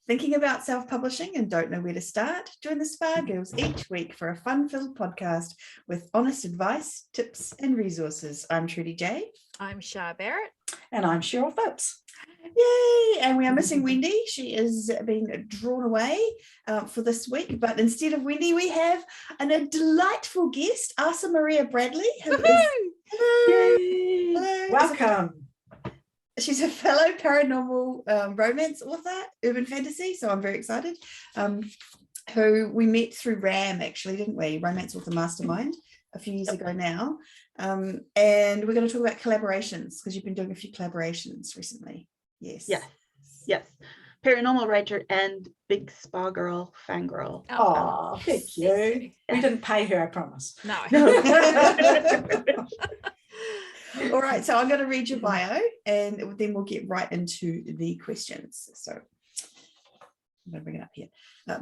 Thinking about self-publishing and don't know where to start? Join the Spa Girls each week for a fun-filled podcast with honest advice, tips, and resources. I'm Trudy J. I'm Shah Barrett. And I'm Cheryl Phipps. Yay! And we are missing Wendy. She is being drawn away for this week. But instead of Wendy, we have a delightful guest, Asa Maria Bradley, who is hello. Welcome. She's a fellow paranormal romance author, urban fantasy. So I'm very excited. Who we met through RAM, actually, didn't we? Romance Author Mastermind a few years ago now. And we're going to talk about collaborations because you've been doing a few collaborations recently. Yes. Yes. Paranormal writer and big spa girl, fangirl. Oh, thank you. We didn't pay her, I promise. No. All right, so I'm going to read your bio and then we'll get right into the questions. So I'm going to bring it up here.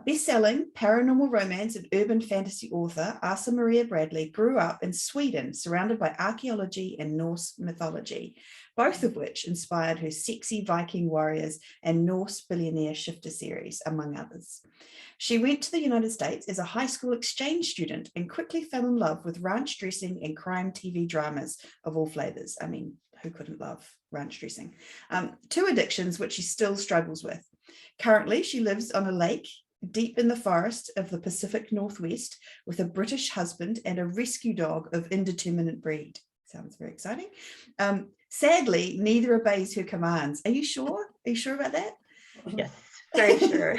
Best-selling paranormal romance and urban fantasy author Asa Maria Bradley grew up in Sweden, surrounded by archaeology and Norse mythology, both of which inspired her sexy Viking warriors and Norse billionaire shifter series, among others. She went to the United States as a high school exchange student and quickly fell in love with ranch dressing and crime TV dramas of all flavors. I mean, who couldn't love ranch dressing? Two addictions which she still struggles with. Currently, she lives on a lake deep in the forest of the Pacific Northwest with a British husband and a rescue dog of indeterminate breed. Sounds very exciting. Sadly, neither obeys her commands. Are you sure? Are you sure about that? Yes, very sure.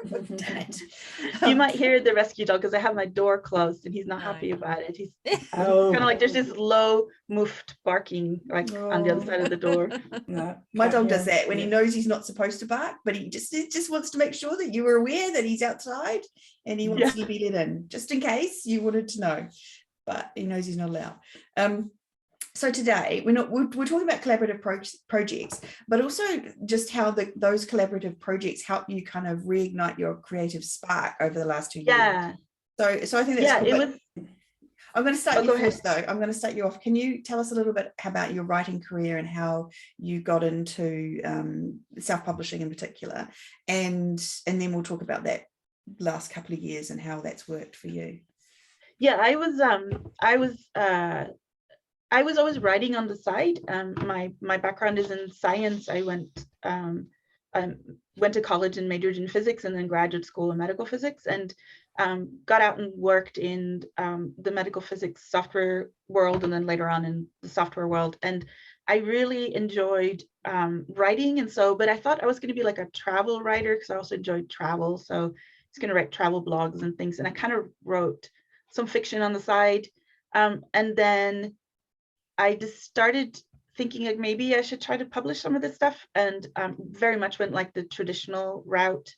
Damn it. You might hear the rescue dog because I have my door closed and he's not happy about it. He's kind of like there's this low muffed barking like on the other side of the door. No, My dog does that when he knows he's not supposed to bark, but he just wants to make sure that you are aware that he's outside and he wants to be let in, just in case you wanted to know. But he knows he's not allowed. So today we're talking about collaborative projects, but also just how those collaborative projects help you kind of reignite your creative spark over the last 2 years. Yeah. So I think that's cool. I'm going to start you first, though. I'm going to start you off. Can you tell us a little bit about your writing career and how you got into self-publishing in particular, and then we'll talk about that last couple of years and how that's worked for you. Yeah, I was always writing on the side. My background is in science. I went to college and majored in physics and then graduate school in medical physics, and got out and worked in the medical physics software world and then later on in the software world. And I really enjoyed writing. And so, but I thought I was going to be like a travel writer because I also enjoyed travel. So I was going to write travel blogs and things. And I kind of wrote some fiction on the side. And then I just started thinking like maybe I should try to publish some of this stuff, and very much went like the traditional route,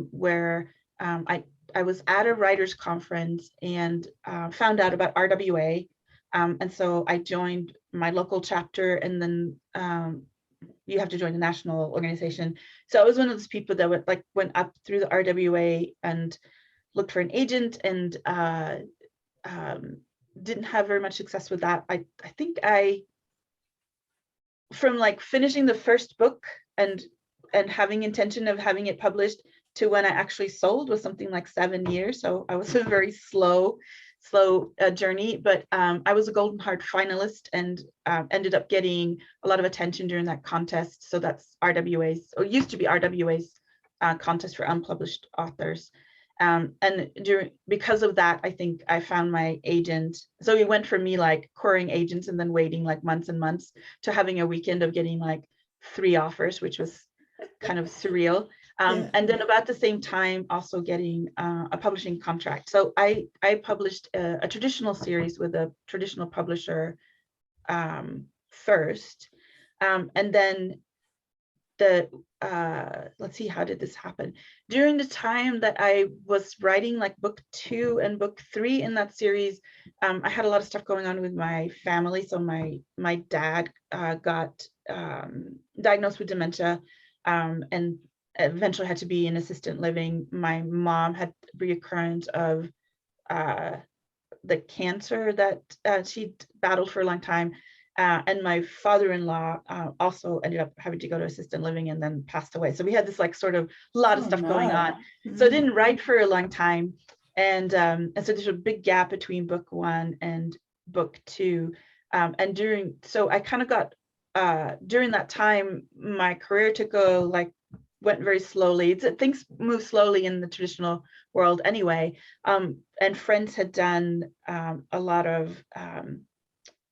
where I was at a writers conference and found out about RWA, and so I joined my local chapter, and then you have to join the national organization. So I was one of those people that went up through the RWA and looked for an agent, and didn't have very much success with that. I think from like finishing the first book and having intention of having it published to when I actually sold was something like 7 years. So I was a very slow journey, but I was a Golden Heart finalist and ended up getting a lot of attention during that contest. So that's RWA's, or used to be RWA's contest for unpublished authors. And because of that, I think I found my agent. So it went from me like querying agents and then waiting like months and months to having a weekend of getting like 3 offers, which was kind of surreal. And then about the same time, also getting a publishing contract. So I published a traditional series with a traditional publisher first, and then let's see, how did this happen? During the time that I was writing like book 2 and book 3 in that series, I had a lot of stuff going on with my family. So my dad got diagnosed with dementia, and eventually had to be in assisted living. My mom had reoccurrence of the cancer that she'd battled for a long time. And my father-in-law also ended up having to go to assisted living and then passed away. So we had this like sort of lot of Oh, stuff going no. on. So I didn't write for a long time. And so there's a big gap between book 1 and book 2. So I kind of got, during that time, my career went very slowly. Things move slowly in the traditional world anyway. And friends had done a lot of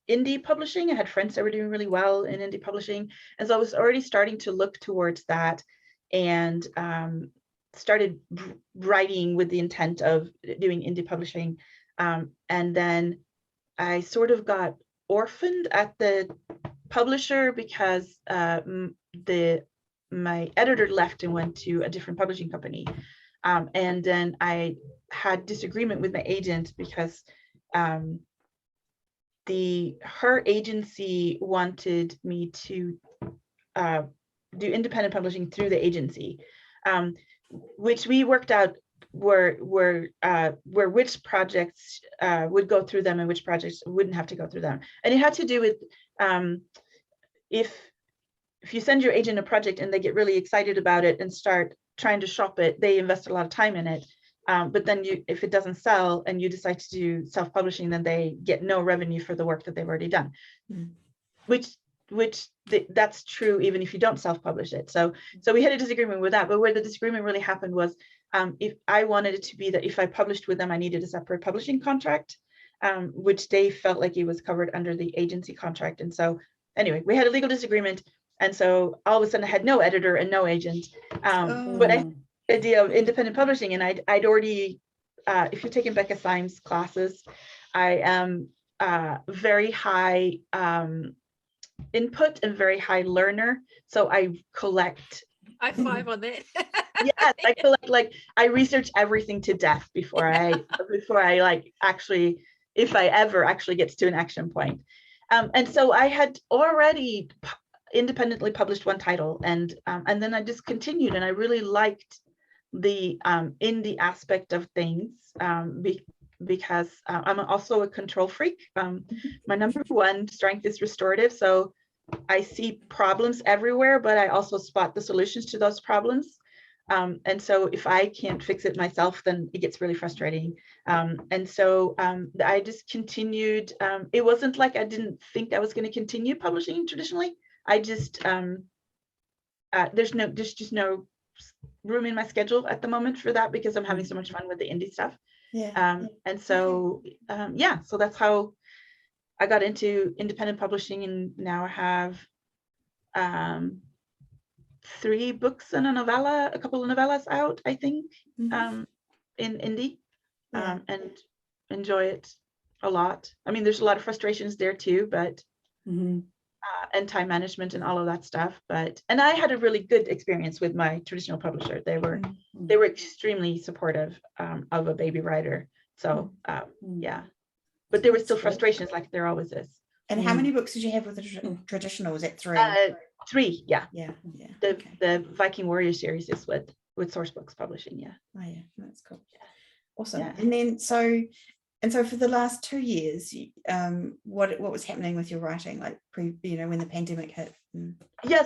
indie publishing. I had friends that were doing really well in indie publishing. And so I was already starting to look towards that, and started writing with the intent of doing indie publishing. And then I sort of got orphaned at the publisher because my editor left and went to a different publishing company. And then I had disagreement with my agent because her agency wanted me to do independent publishing through the agency, which we worked out were which projects would go through them and which projects wouldn't have to go through them. And it had to do with if you send your agent a project and they get really excited about it and start trying to shop it, they invest a lot of time in it. But then if it doesn't sell and you decide to do self-publishing, then they get no revenue for the work that they've already done, that's true even if you don't self-publish it. So we had a disagreement with that, but where the disagreement really happened was if I wanted it to be that if I published with them, I needed a separate publishing contract, which they felt like it was covered under the agency contract. And so anyway, we had a legal disagreement. And so all of a sudden I had no editor and no agent. But I had the idea of independent publishing, and I'd already, if you're taking Becca Syme's classes, I am very high input and very high learner. So I collect. High five on that. Yes, I collect, I research everything to death before I actually, if I ever actually gets to an action point. And so I had already independently published one title, and then I just continued, and I really liked the indie aspect of things, because I'm also a control freak. My number one strength is restorative, so I see problems everywhere, but I also spot the solutions to those problems. And so if I can't fix it myself, then it gets really frustrating. And so I just continued. It wasn't like I didn't think I was going to continue publishing traditionally. I just there's just no room in my schedule at the moment for that, because I'm having so much fun with the indie stuff. And so so that's how I got into independent publishing, and now I have 3 books and a couple of novellas out, I think, in indie, and enjoy it a lot. I mean, there's a lot of frustrations there too, but and time management and all of that stuff. And I had a really good experience with my traditional publisher. They were extremely supportive of a baby writer. So but there were still frustrations, like there always is. And how many books did you have with the traditional? Was it 3? 3, yeah. The The Viking Warrior series is with Source Books Publishing, Oh yeah, that's cool. Awesome. And then so for the last 2 years, what was happening with your writing, like when the pandemic hit?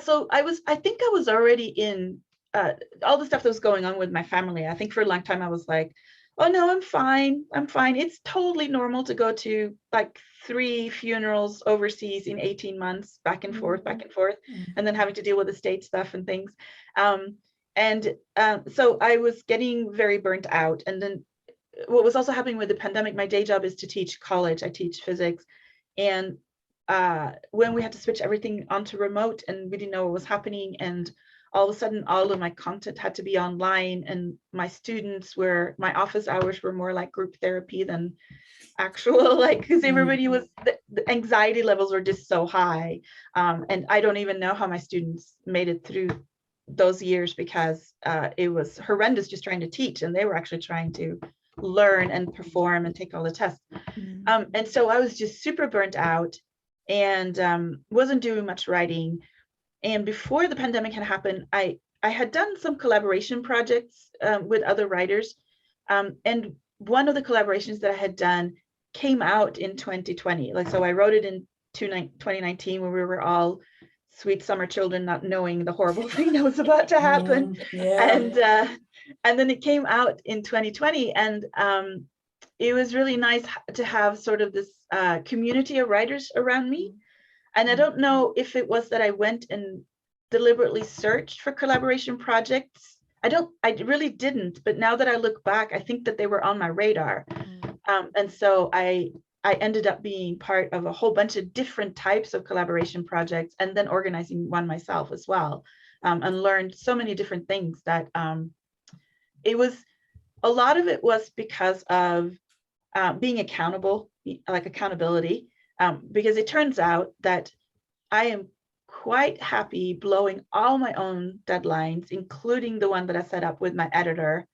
So I think I was already in all the stuff that was going on with my family. I think for a long time I was like, oh no, I'm fine. It's totally normal to go to like 3 funerals overseas in 18 months, back and forth, and then having to deal with the state stuff and things. So I was getting very burnt out. And then what was also happening with the pandemic, my day job is to teach college. I teach physics. And when we had to switch everything onto remote, and we didn't know what was happening, and all of a sudden all of my content had to be online, and my office hours were more like group therapy than actual, because everybody was, the anxiety levels were just so high. And I don't even know how my students made it through those years, because it was horrendous just trying to teach, and they were actually trying to learn and perform and take all the tests. And so I was just super burnt out, and wasn't doing much writing. And before the pandemic had happened, I had done some collaboration projects with other writers. And one of the collaborations that I had done came out in 2020. So I wrote it in 2019 when we were all sweet summer children, not knowing the horrible thing that was about to happen. And then it came out in 2020, and it was really nice to have sort of this community of writers around me. And I don't know if it was that I went and deliberately searched for collaboration projects. I really didn't, but now that I look back, I think that they were on my radar. And so I ended up being part of a whole bunch of different types of collaboration projects, and then organizing one myself as well, and learned so many different things that it was, a lot of it was because of being accountable, like accountability, because it turns out that I am quite happy blowing all my own deadlines, including the one that I set up with my editor,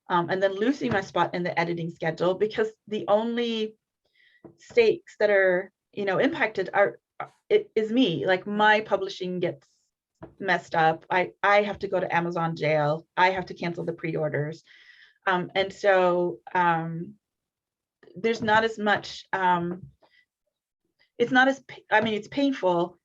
and then losing my spot in the editing schedule, because the only stakes that are, impacted is me. Like, my publishing gets messed up. I have to go to Amazon jail. I have to cancel the pre-orders. And so there's not as much, it's not as, it's painful,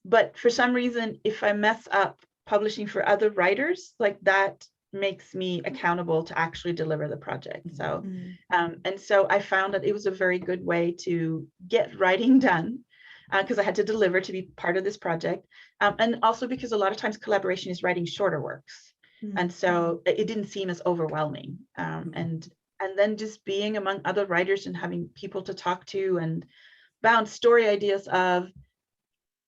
but for some reason, if I mess up publishing for other writers, like, that makes me accountable to actually deliver the project. So, and so I found that it was a very good way to get writing done, because I had to deliver to be part of this project. And also because a lot of times collaboration is writing shorter works. And so it didn't seem as overwhelming. And then just being among other writers and having people to talk to and bounce story ideas of,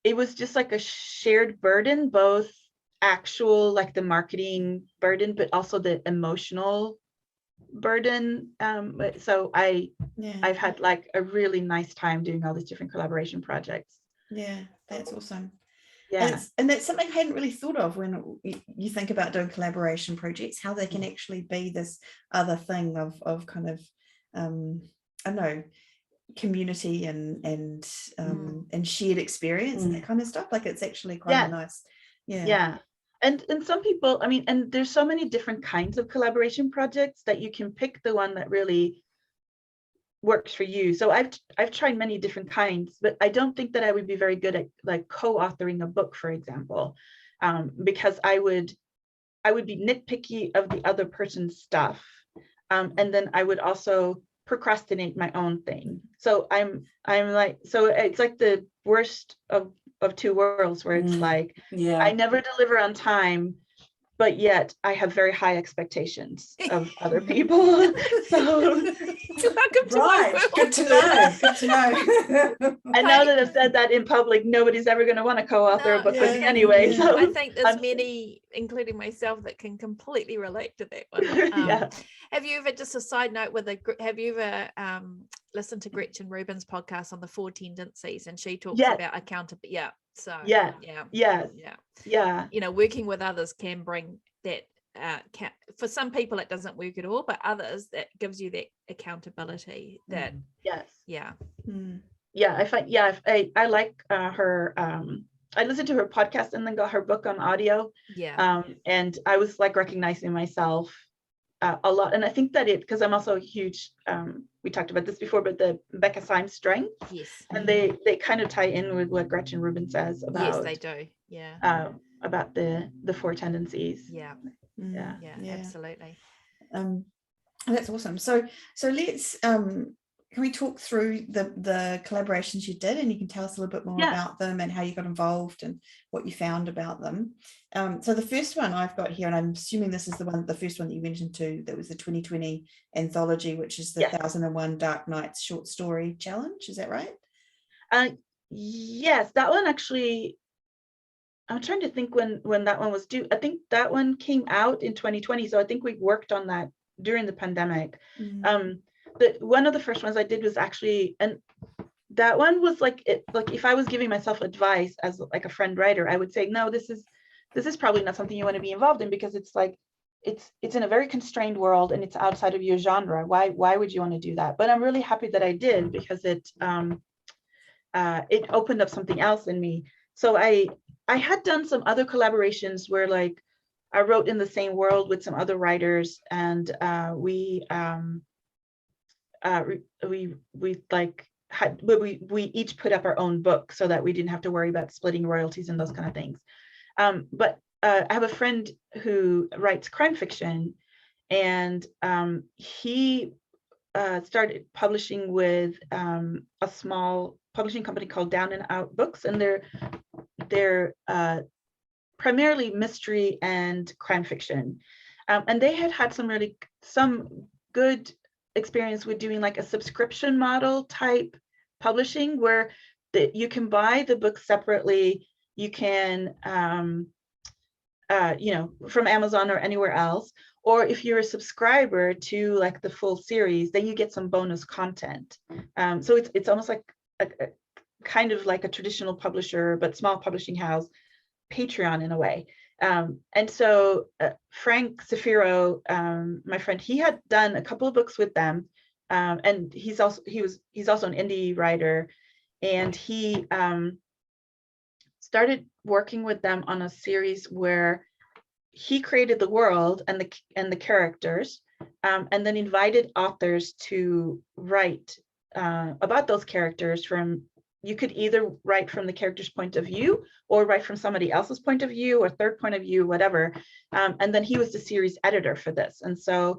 it was just like a shared burden, both actual, like the marketing burden, but also the emotional burden. So I've had like a really nice time doing all these different collaboration projects. Yeah, that's awesome. Yeah. And that's something I hadn't really thought of when you think about doing collaboration projects, how they can actually be this other thing of kind of, I don't know, community and shared experience and that kind of stuff. Like, it's actually quite nice. Yeah. And some people, and there's so many different kinds of collaboration projects that you can pick the one that really works for you. So I've tried many different kinds, but I don't think that I would be very good at like co-authoring a book, for example, because I would be nitpicky of the other person's stuff, and then I would also procrastinate my own thing. So I'm like, so it's like the worst of two worlds, where it's like, I never deliver on time, but yet I have very high expectations of other people. So Good to know. Good to know. I know that I've said that in public, nobody's ever going to want to co-author a book with me anyway. So I think there's many, including myself, that can completely relate to that one. Have you ever, just a side note, have you ever listened to Gretchen Rubin's podcast on the 4 tendencies, and she talks about accountability? Working with others can bring that. For some people it doesn't work at all, but others, that gives you that accountability. That I find I like her. I listened to her podcast and then got her book on audio. And I was like recognizing myself a lot, and I think that because I'm also a huge, we talked about this before, but the Becca Symes strength, and they kind of tie in with what Gretchen Rubin says about, they do, about the 4 tendencies. Absolutely. That's awesome. So let's can we talk through the collaborations you did, and you can tell us a little bit more about them and how you got involved and what you found about them. So the first one I've got here, and I'm assuming this is the first one that you mentioned too, that was the 2020 anthology, which is the 1001 Dark Nights short story challenge. Is that right? Yes, that one actually, I'm trying to think when that one was due. I think that one came out in 2020. So I think we worked on that during the pandemic. One of the first ones I did was actually, and that one was like if I was giving myself advice as like a friend writer, I would say, no, this is probably not something you want to be involved in, because it's like it's in a very constrained world and it's outside of your genre. Why would you want to do that? But I'm really happy that I did, because it opened up something else in me. So I had done some other collaborations where like I wrote in the same world with some other writers, and we like we each put up our own book so that we didn't have to worry about splitting royalties and those kind of things. But I have a friend who writes crime fiction, and he started publishing with a small publishing company called Down and Out Books, and they're primarily mystery and crime fiction. And they had some good experience with doing like a subscription model type publishing, where you can buy the book separately. You can, from Amazon or anywhere else, or if you're a subscriber to like the full series, then you get some bonus content. So it's almost like a kind of like a traditional publisher, but small publishing house Patreon in a way. And so Frank Zafiro, my friend, he had done a couple of books with them, and he's also an indie writer, and he started working with them on a series where he created the world and the characters, and then invited authors to write about those characters from. You could either write from the character's point of view or write from somebody else's point of view or third point of view, whatever. And then he was the series editor for this. And so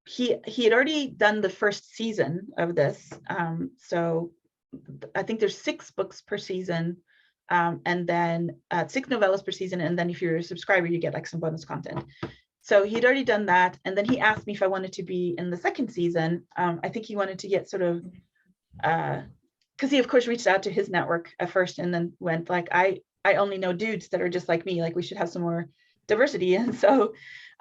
he had already done the first season of this. So I think there's 6 books per season, and then 6 novellas per season. And then if you're a subscriber, you get like some bonus content. So he'd already done that. And then he asked me if I wanted to be in the second season. I think he wanted to get sort of, because he of course reached out to his network at first and then went like, I only know dudes that are just like me, like we should have some more diversity. And so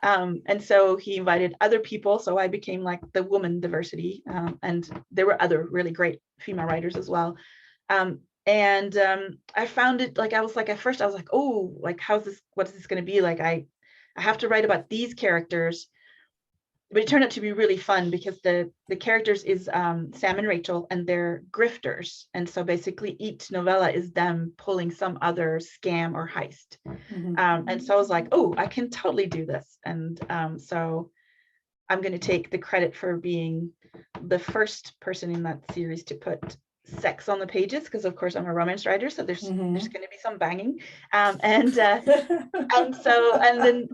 he invited other people, so I became like the woman diversity, and there were other really great female writers as well. I found it like, I was like, at first I was like, oh, like what is this going to be like? I have to write about these characters. But it turned out to be really fun because the characters is Sam and Rachel, and they're grifters. And so basically each novella is them pulling some other scam or heist. Mhm. And so I was like, oh, I can totally do this. And so I'm going to take the credit for being the first person in that series to put sex on the pages, because of course I'm a romance writer, so there's going to be some banging. And then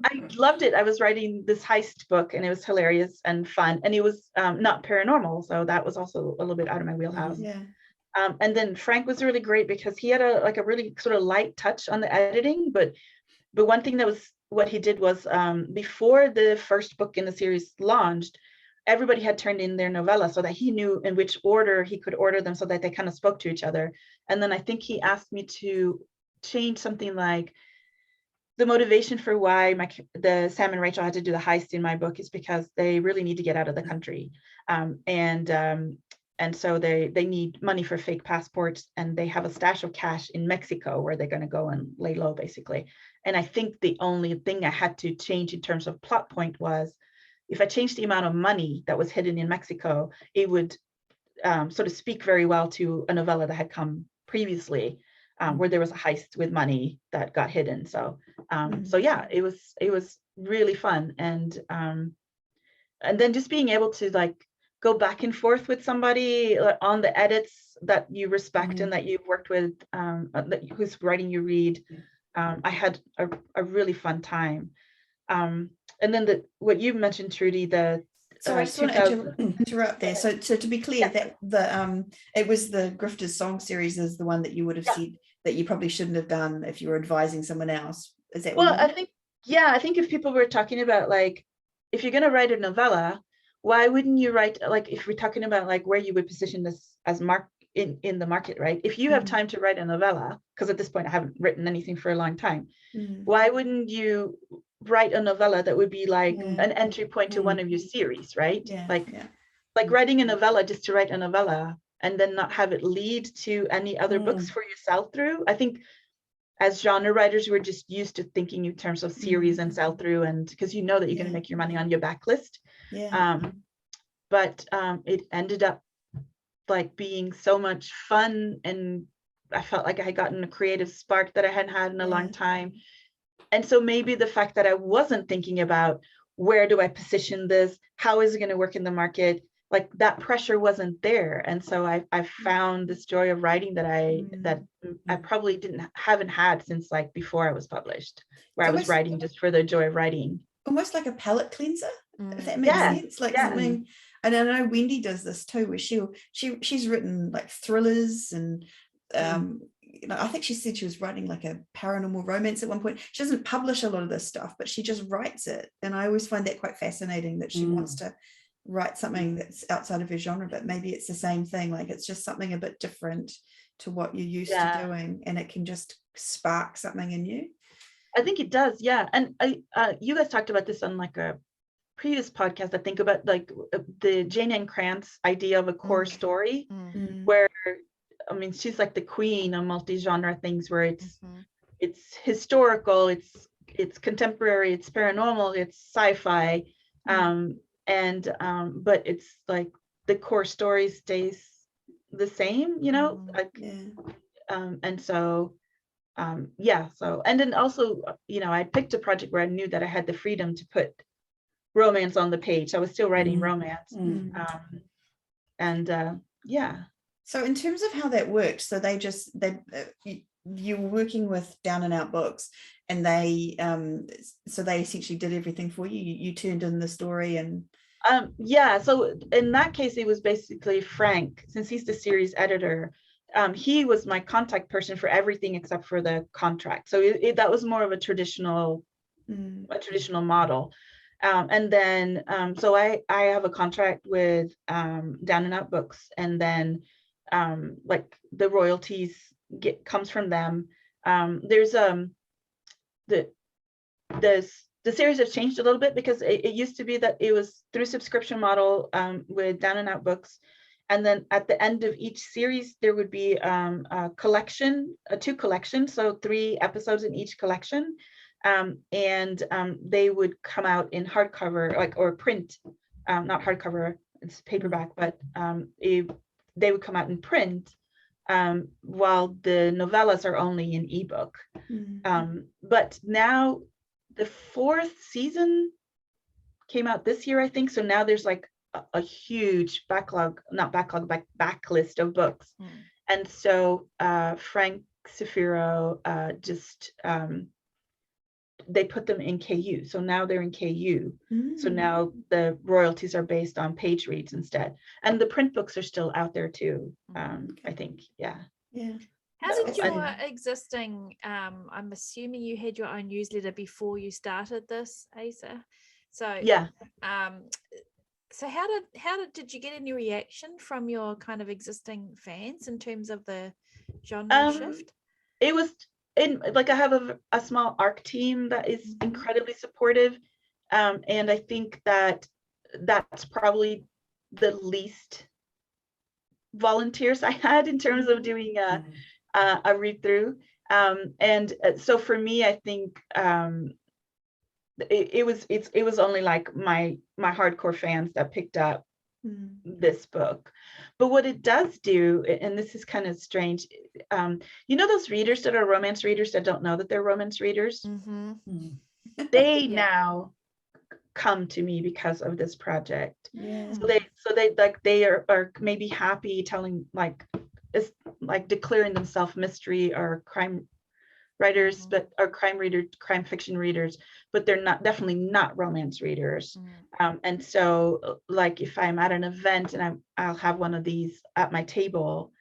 I loved it. I was writing this heist book, and it was hilarious and fun, and it was not paranormal, so that was also a little bit out of my wheelhouse. Yeah. And then Frank was really great because he had a really sort of light touch on the editing, but one thing what he did was, before the first book in the series launched, everybody had turned in their novella so that he knew in which order he could order them so that they kind of spoke to each other. And then I think he asked me to change something like the motivation for why the Sam and Rachel had to do the heist in my book is because they really need to get out of the country. And so they need money for fake passports, and they have a stash of cash in Mexico where they're going to go and lay low, basically. And I think the only thing I had to change in terms of plot point was, if I changed the amount of money that was hidden in Mexico, it would sort of speak very well to a novella that had come previously, where there was a heist with money that got hidden. So yeah, it was really fun. And then just being able to like go back and forth with somebody on the edits that you respect and that you've worked with, whose writing you read. I had a really fun time. And then what you mentioned, Trudy, so I just want to interrupt there. So to be clear, that it was the Grifters song series is the one that you would have said that you probably shouldn't have done if you were advising someone else. Is that well? I think if people were talking about like, if you're going to write a novella, why wouldn't you write, like, if we're talking about like where you would position this as in the market, right? If you have time to write a novella, because at this point I haven't written anything for a long time, why wouldn't you write a novella that would be like an entry point to one of your series, right? Like writing a novella just to write a novella and then not have it lead to any other books for you sell through. I think as genre writers, we're just used to thinking in terms of series and sell through, and because you know that you're going to make your money on your backlist. But it ended up like being so much fun, and I felt like I had gotten a creative spark that I hadn't had in a long time. And so maybe the fact that I wasn't thinking about where do I position this, how is it going to work in the market, like that pressure wasn't there. And so I found this joy of writing that I probably haven't had since like before I was published, where I was writing just for the joy of writing. Almost like a palate cleanser, if that makes sense. Like something, and I know Wendy does this too, where she's written like thrillers and I think she said she was writing like a paranormal romance at one point. She doesn't publish a lot of this stuff, but she just writes it. And I always find that quite fascinating, that she wants to write something that's outside of her genre, but maybe it's the same thing. Like it's just something a bit different to what you're used to doing, and it can just spark something in you. I think it does. Yeah. And you guys talked about this on like a previous podcast, I think, about like the Jane Ann Krantz idea of a core story, where I mean, she's like the queen of multi-genre things, where it's historical, it's contemporary, it's paranormal, it's sci-fi, but it's like the core story stays the same, like, and so so, and then also, I picked a project where I knew that I had the freedom to put romance on the page. I was still writing romance, So in terms of how that worked, so you were working with Down and Out Books, and they essentially did everything for you. You turned in the story and. So in that case, it was basically Frank, since he's the series editor. He was my contact person for everything except for the contract. So that was more of a traditional model. And then, so I have a contract with Down and Out Books, and then like the royalties comes from them. There's the series has changed a little bit, because it used to be that it was through subscription model with Down and Out Books. And then at the end of each series, there would be a collection, 2 collections, so 3 episodes in each collection. And they would come out in hardcover, or print, not hardcover, it's paperback, but they would come out in print, while the novellas are only in ebook. But now the 4th season came out this year, I think. So now there's like a huge backlist of books. And so Frank Safiro they put them in KU. So now they're in KU. So now the royalties are based on page reads instead. And the print books are still out there too, I think. Yeah. How did your existing, I'm assuming you had your own newsletter before you started this, Asa? So so how did you get any reaction from your kind of existing fans in terms of the genre shift? It was I have a small ARC team that is incredibly supportive, and I think that's probably the least volunteers I had in terms of doing a read through, and so for me, I think it was only like my hardcore fans that picked up this book. But what it does do, and this is kind of strange, those readers that are romance readers that don't know that they're romance readers, they now come to me because of this project. So they are maybe happy telling, like declaring themselves mystery or crime writers, but are crime fiction readers, but they're definitely not romance readers. And so, like, if I'm at an event and I'll have one of these at my table,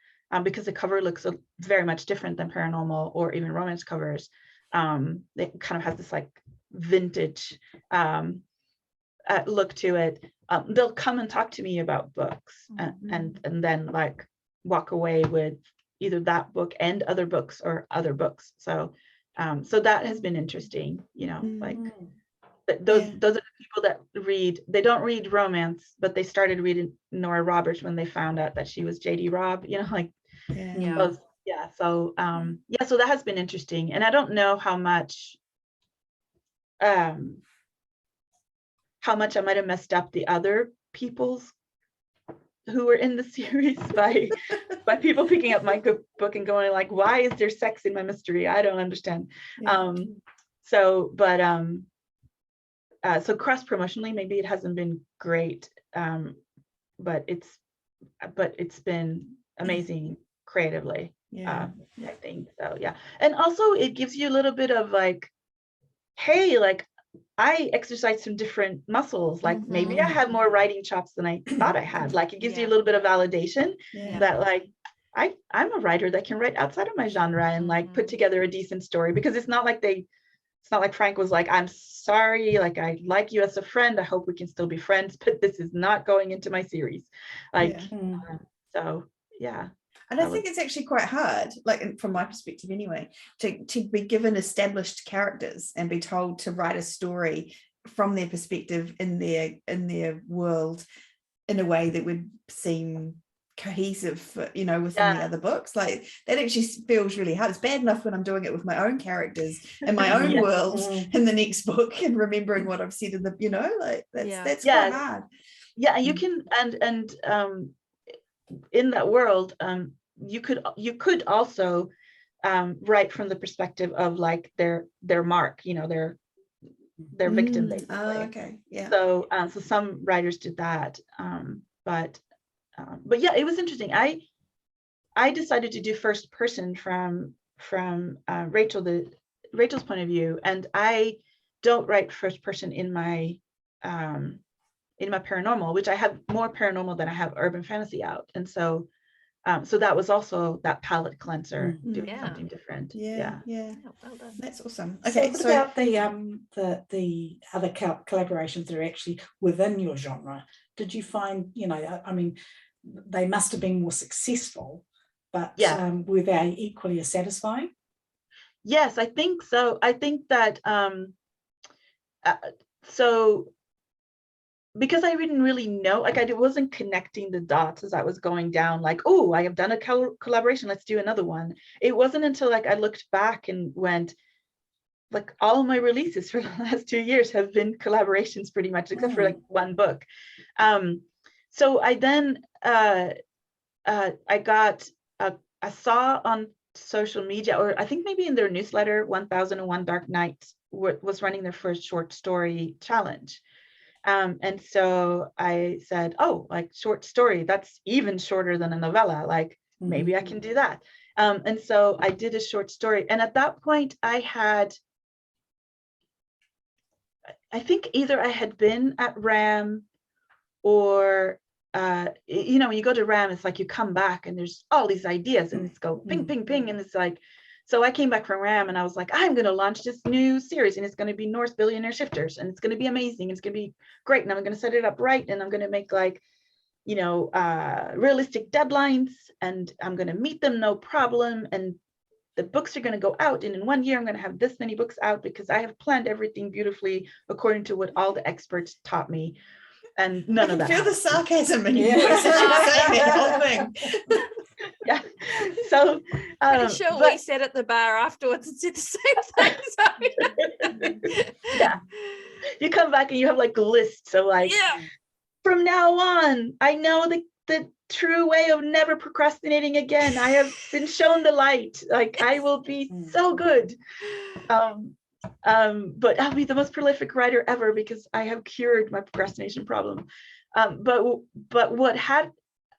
because the cover looks very much different than paranormal or even romance covers. It kind of has this like vintage look to it. They'll come and talk to me about books, and then like walk away with either that book and other books or other books. So that has been interesting, like those are the people that read. They don't read romance, but they started reading Nora Roberts when they found out that she was JD Robb, so that has been interesting. And I don't know how much I might have messed up the other people's who were in the series by people picking up my book and going like, why is there sex in my mystery? I don't understand. So cross promotionally, maybe it hasn't been great. it's been amazing creatively. Yeah. I think so. Yeah. And also it gives you a little bit of like, hey, like I exercise some different muscles. Like maybe I have more writing chops than I thought I had. Like it gives you a little bit of validation that like I'm a writer that can write outside of my genre and like put together a decent story, because it's not like Frank was like, I'm sorry, like I like you as a friend, I hope we can still be friends, but this is not going into my series. Like so yeah. And I think it's actually quite hard, like from my perspective anyway, to be given established characters and be told to write a story from their perspective in their world in a way that would seem cohesive, you know, within the other books. Like that actually feels really hard. It's bad enough when I'm doing it with my own characters and my own world in the next book and remembering what I've said in the, you know, like that's quite hard. Yeah, you can and in that world, you could also write from the perspective of like their mark, you know, their victim basically. Okay, yeah. So so some writers did that, but yeah, it was interesting. I decided to do first person from Rachel's point of view, and I don't write first person in my paranormal, which I have more paranormal than I have urban fantasy out, and so that was also that palette cleanser, doing something different. Yeah. Well done. That's awesome. So Okay, what about the other collaborations that are actually within your genre? Did you find, you know, I mean, they must have been more successful, but were they equally as satisfying? Yes, I think so. I think that so because I didn't really know, like I wasn't connecting the dots as I was going down, like, oh, I have done a collaboration, let's do another one. It wasn't until like I looked back and went, like all my releases for the last 2 years have been collaborations pretty much, except for like one book. So I then I saw on social media, or I think maybe in their newsletter, 1001 Dark Nights was running their first short story challenge. And so I said, oh, like short story, that's even shorter than a novella. Like maybe I can do that. And so I did a short story. And at that point I think either I had been at RAM or, you know, when you go to RAM, it's like you come back and there's all these ideas and it's go ping, ping, ping. And it's like, so I came back from RAM and I was like, I'm going to launch this new series and it's going to be Norse Billionaire Shifters and it's going to be amazing. It's going to be great. And I'm going to set it up right. And I'm going to make like, you know, realistic deadlines and I'm going to meet them, no problem. And the books are going to go out. And in 1 year, I'm going to have this many books out because I have planned everything beautifully according to what all the experts taught me. And none of that. Feel the sarcasm in your voice as you're saying that whole thing. Yeah. So pretty sure we sat at the bar afterwards and said the same thing. Yeah. You come back and you have like lists of like, from now on, I know the true way of never procrastinating again. I have been shown the light. Like I will be so good. But I'll be the most prolific writer ever because I have cured my procrastination problem. But what had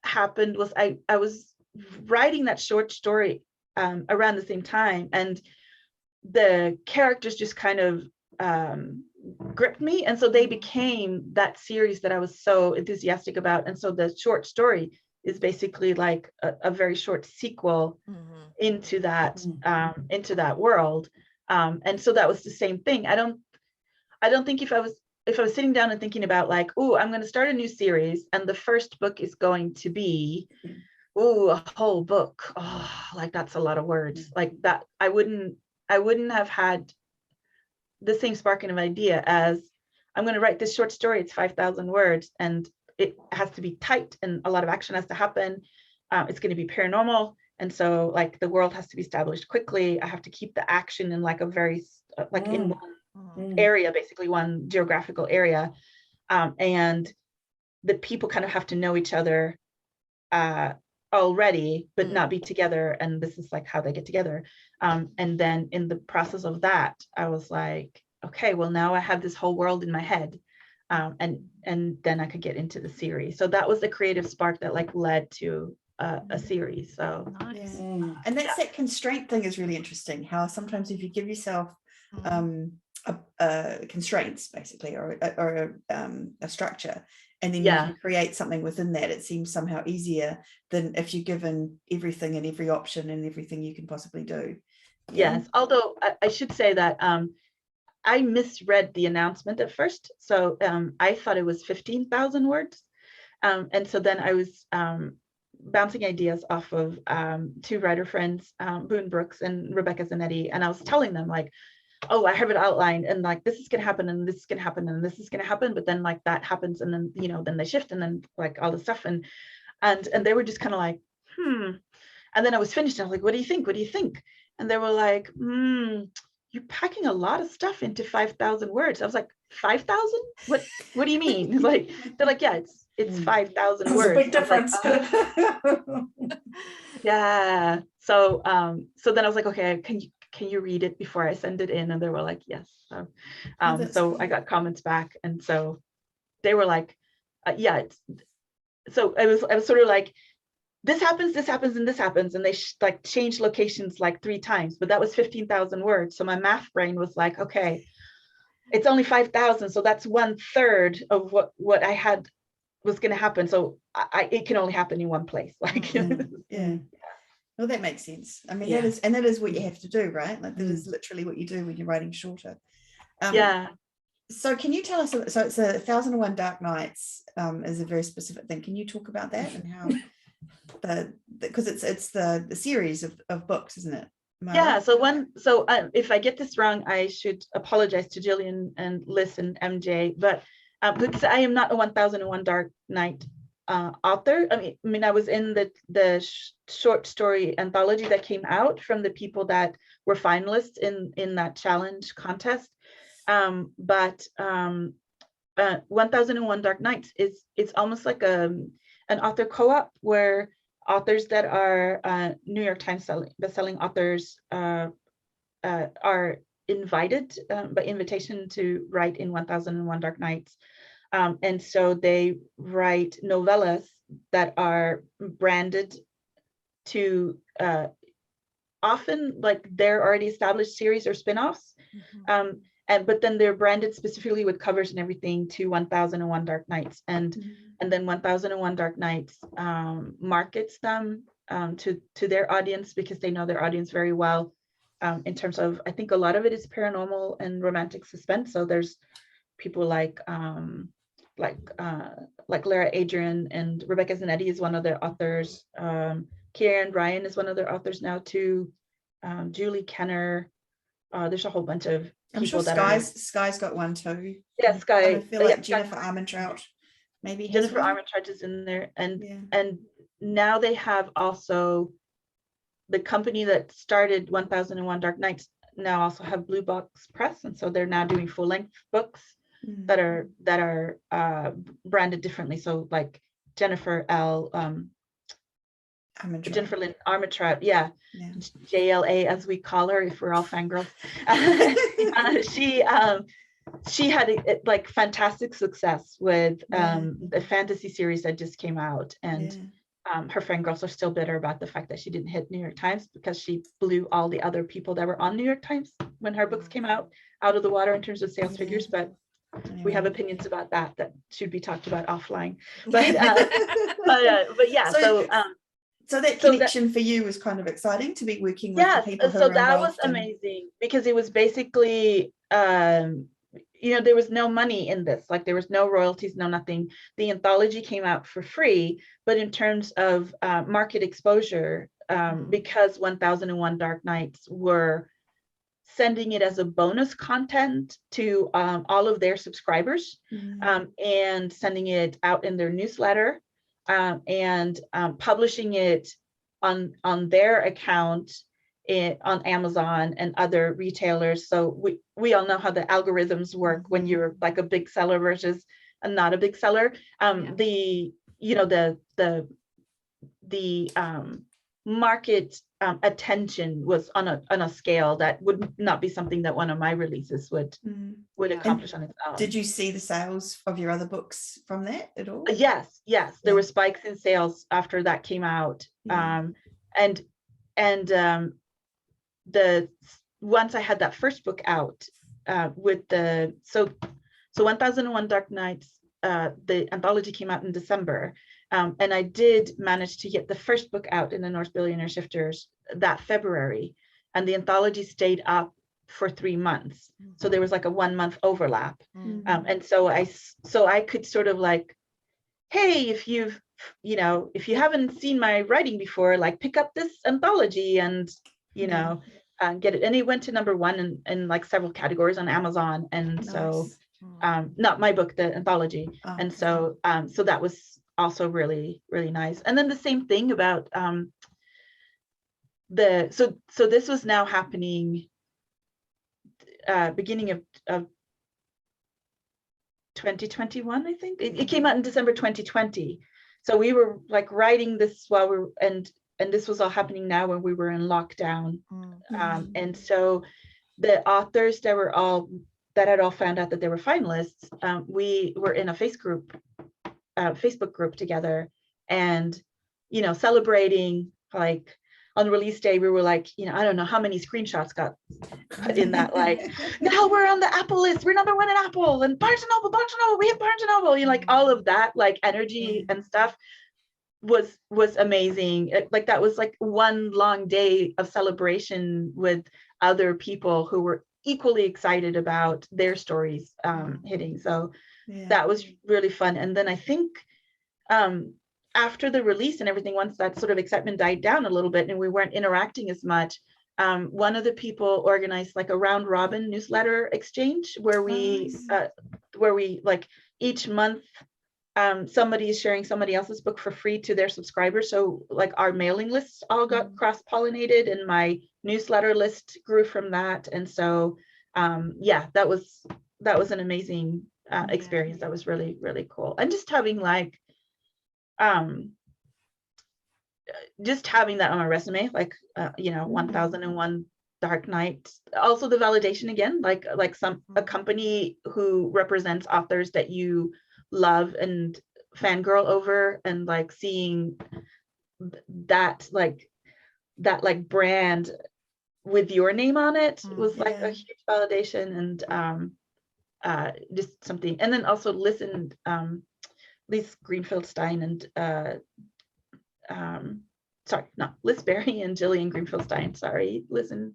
happened was I was writing that short story around the same time, and the characters just kind of gripped me, and so they became that series that I was so enthusiastic about. And so the short story is basically like a very short sequel into that world. And so that was the same thing. I don't think if I was sitting down and thinking about like, oh, I'm going to start a new series and the first book is going to be a whole book, like that's a lot of words, like that, I wouldn't have had the same sparking of idea as I'm going to write this short story. It's 5,000 words and it has to be tight and a lot of action has to happen. It's going to be paranormal. And so like the world has to be established quickly. I have to keep the action in like a very like in one area, basically one geographical area. And the people kind of have to know each other already, but not be together. And this is like how they get together. And then in the process of that, I was like, okay, well now I have this whole world in my head. and then I could get into the series. So that was the creative spark that like led to a series. So Nice. And that's that constraint thing is really interesting. How sometimes if you give yourself constraints basically, or a structure, and then you can create something within that, it seems somehow easier than if you're given everything and every option and everything you can possibly do. Yes, although I should say that I misread the announcement at first. So I thought it was 15,000 words. And so then I was bouncing ideas off of two writer friends, Boone Brooks and Rebecca Zanetti. And I was telling them like, oh, I have it outlined and like, this is going to happen and this is going to happen and this is going to happen. But then like that happens and then, you know, then they shift and then like all this stuff. And they were just kind of like, And then I was finished. And I was like, what do you think? What do you think? And they were like, you're packing a lot of stuff into 5,000 words. I was like, 5,000? What do you mean? Like, they're like, yeah, it's 5,000 words. There's a big difference. Like, yeah. So then I was like, okay, can you read it before I send it in? And they were like, yes. So cool. I got comments back, and so they were like, yeah. So I was sort of like, this happens, and this happens, and they like changed locations like 3 times, but that was 15,000 words. So my math brain was like, okay, it's only 5,000, so that's 1/3 of what I had was going to happen. So it can only happen in one place. Like, yeah. Well, that makes sense. I mean, that is what you have to do, right? Like that is literally what you do when you're writing shorter. So can you tell us? So it's 1,001 Dark Nights is a very specific thing. Can you talk about that and how? Because it's the series of books, isn't it? Yeah. So if I get this wrong, I should apologize to Jillian and Liz and MJ, but because I am not a 1,001 Dark Night author. I mean, I was in the short story anthology that came out from the people that were finalists in that challenge contest. But 1,001 Dark Nights it's almost like an author co-op where authors that are New York Times bestselling authors are invited by invitation to write in 1,001 Dark Nights. And so they write novellas that are branded to often like they're already established series or spin-offs. But then they're branded specifically with covers and everything to 1,001 Dark Nights. And then 1,001 Dark Nights markets them to their audience because they know their audience very well. In terms of, I think a lot of it is paranormal and romantic suspense. So there's people like Lara Adrian and Rebecca Zanetti is one of their authors. Kieran Ryan is one of their authors now too. Julie Kenner. There's a whole bunch of people. I'm sure Sky's got one too. Yeah, Sky. I feel like Jennifer Armentrout maybe. Jennifer Armentrout is in there, and now they have also the company that started 1,001 Dark Nights now also have Blue Box Press, and so they're now doing full-length books that are branded differently. So like Jennifer Lynn Armentrout, JLA as we call her if we're all fangirls. She had like fantastic success with the fantasy series that just came out, and her fangirls are still bitter about the fact that she didn't hit New York Times because she blew all the other people that were on New York Times when her books came out of the water in terms of sales figures. But we have opinions about that should be talked about offline. But yeah, so that connection for you was kind of exciting to be working with the people who so were that was involved amazing because it was basically there was no money in this, like there was no royalties, no nothing. The anthology came out for free, but in terms of market exposure, because 1,001 Dark Nights were sending it as a bonus content to all of their subscribers, and sending it out in their newsletter, and publishing it on their account on Amazon and other retailers. So we all know how the algorithms work when you're like a big seller versus not a big seller. The market attention was on a scale that would not be something that one of my releases would accomplish on its own. Did you see the sales of your other books from that at all? Yes, there were spikes in sales after that came out. And the once I had that first book out with the so 1001 Dark Nights, the anthology came out in December, and I did manage to get the first book out in the Norse Billionaire Shifters that February, and the anthology stayed up for 3 months. So there was like a 1 month overlap, and so I could sort of like, hey, if you haven't seen my writing before, like pick up this anthology and get it. And it went to #1 in like several categories on Amazon, and so not my book, the anthology. And so that was also really, really nice. And then the same thing about so this was now happening beginning of 2021, I think. It came out in December 2020. So we were like writing this while and this was all happening now when we were in lockdown. And so the authors that had all found out that they were finalists, we were in a Facebook group together, and celebrating. Like on release day, we were like, I don't know how many screenshots got put in that, like, now we're on the Apple list, we're #1 in Apple, and Barnes and Noble, we have Barnes and Noble, like all of that, like energy and stuff was amazing. Like that was like one long day of celebration with other people who were equally excited about their stories hitting. So that was really fun. And then I think after the release and everything, once that sort of excitement died down a little bit and we weren't interacting as much, one of the people organized like a round robin newsletter exchange where we like each month somebody is sharing somebody else's book for free to their subscribers. So like our mailing lists all got cross-pollinated, and my newsletter list grew from that. And so that was an amazing experience. That was really, really cool. And just having like just having that on my resume, like 1001 Dark Night, also the validation again, like a company who represents authors that you love and fangirl over, and like seeing that brand with your name on it was like a huge validation, and just something. And then also listened Liz Greenfield-Stein and Liz Berry and Jillian Greenfield-Stein, listen,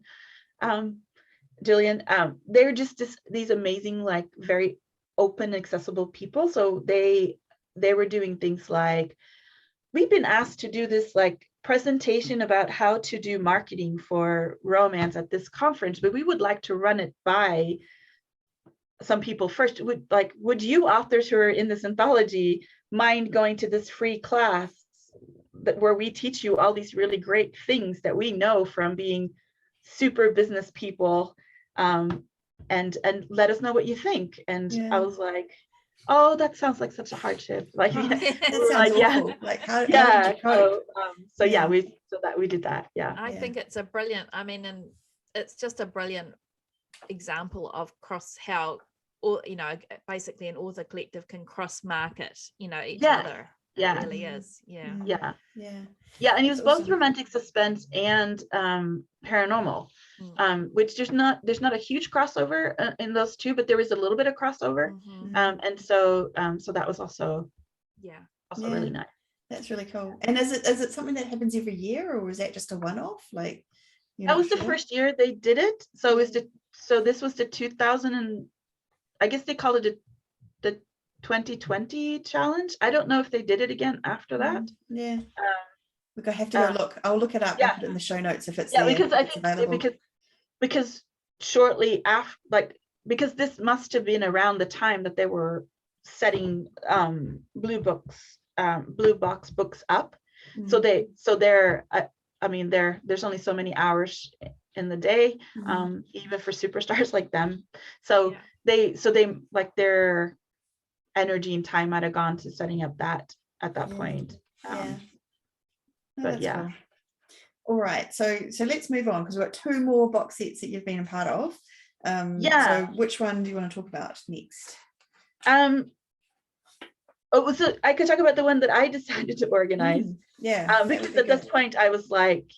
Jillian, they're just these amazing, like very open, accessible people. So they were doing things like, we've been asked to do this like presentation about how to do marketing for romance at this conference, but we would like to run it by some people first. Would you authors who are in this anthology mind going to this free class where we teach you all these really great things that we know from being super business people, and let us know what you think. And I was like, oh, that sounds like such a hardship. Like, that sounds awful. Like, how did you cope? We did that. I think it's a brilliant, and it's just a brilliant example of how basically an author collective can cross market each other. It really is. And it was both romantic suspense and paranormal, which there's not a huge crossover in those two, but there is a little bit of crossover. And so that was also really nice. That's really cool. And is it something that happens every year, or was that just a one-off? Like, that was the first year they did it. So this was the 2000, and I guess they call it the 2020 challenge. I don't know if they did it again after that. Look, I have to go look. I'll look it up. I'll put it in the show notes if it's there, because I think because shortly after, because this must have been around the time that they were setting blue box books up. There's only so many hours in the day, even for superstars like them. So they like their energy and time might have gone to setting up that at that point. Cool. All right, so let's move on, because we've got 2 more box sets that you've been a part of. So which one do you want to talk about next? So I could talk about the one that I decided to organize. Because at this point I was like,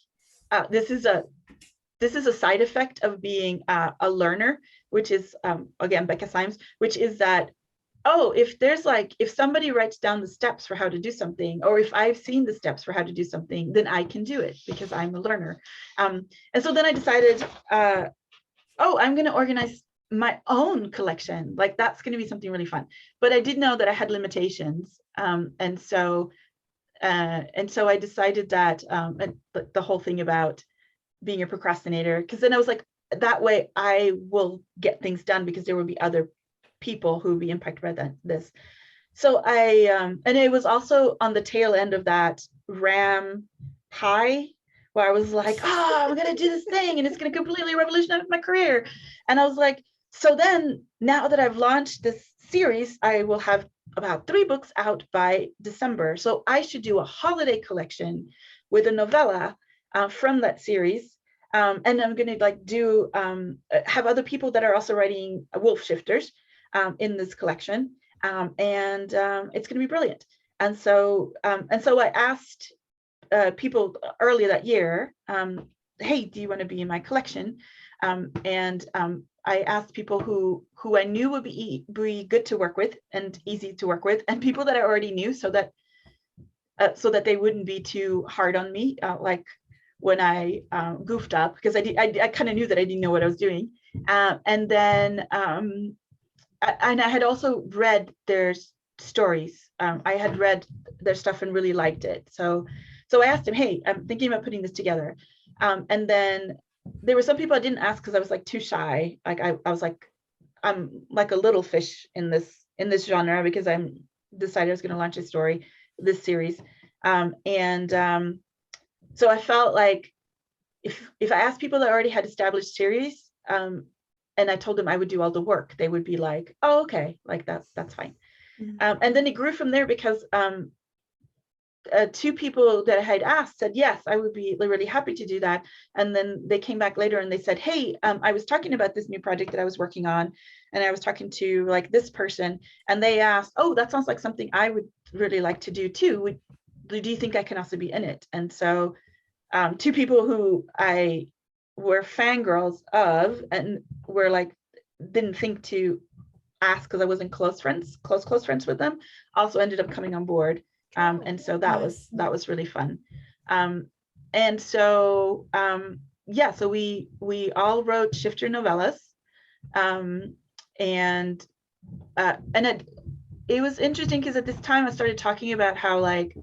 this is a side effect of being a learner, which is again Becca Symes, which is that, if somebody writes down the steps for how to do something, or if I've seen the steps for how to do something, then I can do it because I'm a learner. And so then I decided, I'm going to organize my own collection. Like, that's going to be something really fun. But I did know that I had limitations. And so I decided that the whole thing about being a procrastinator, because then I was like, that way I will get things done, because there will be other people who will be impacted by this. So and it was also on the tail end of that RAM high, where I was like, I'm going to do this thing and it's going to completely revolutionize my career. And I was like, so then now that I've launched this series, I will have about 3 books out by December. So I should do a holiday collection with a novella from that series. And I'm going to have other people that are also writing wolf shifters in this collection. And it's going to be brilliant. And so I asked people earlier that year, hey, do you want to be in my collection? And I asked people who I knew would be good to work with and easy to work with, and people that I already knew, so that they wouldn't be too hard on me, like when I goofed up, because I kind of knew that I didn't know what I was doing. And then I had also read their stories. I had read their stuff and really liked it. So I asked him, hey, I'm thinking about putting this together. And then there were some people I didn't ask because I was like too shy. Like I was like, I'm like a little fish in this genre, because I'm decided I was going to launch this series. So I felt like if I asked people that already had established series, and I told them I would do all the work, they would be like, oh, okay, like that's fine. Mm-hmm. And then it grew from there, because 2 people that I had asked said, yes, I would be really happy to do that. And then they came back later and they said, hey, I was talking about this new project that I was working on, and I was talking to like this person, and they asked, oh, that sounds like something I would really like to do too. Do you think I can also be in it? And so 2 people who I were fangirls of and were like, didn't think to ask because I wasn't close friends with them, also ended up coming on board. And so that was really fun. And so so we all wrote shifter novellas, and it was interesting because at this time I started talking about how, like,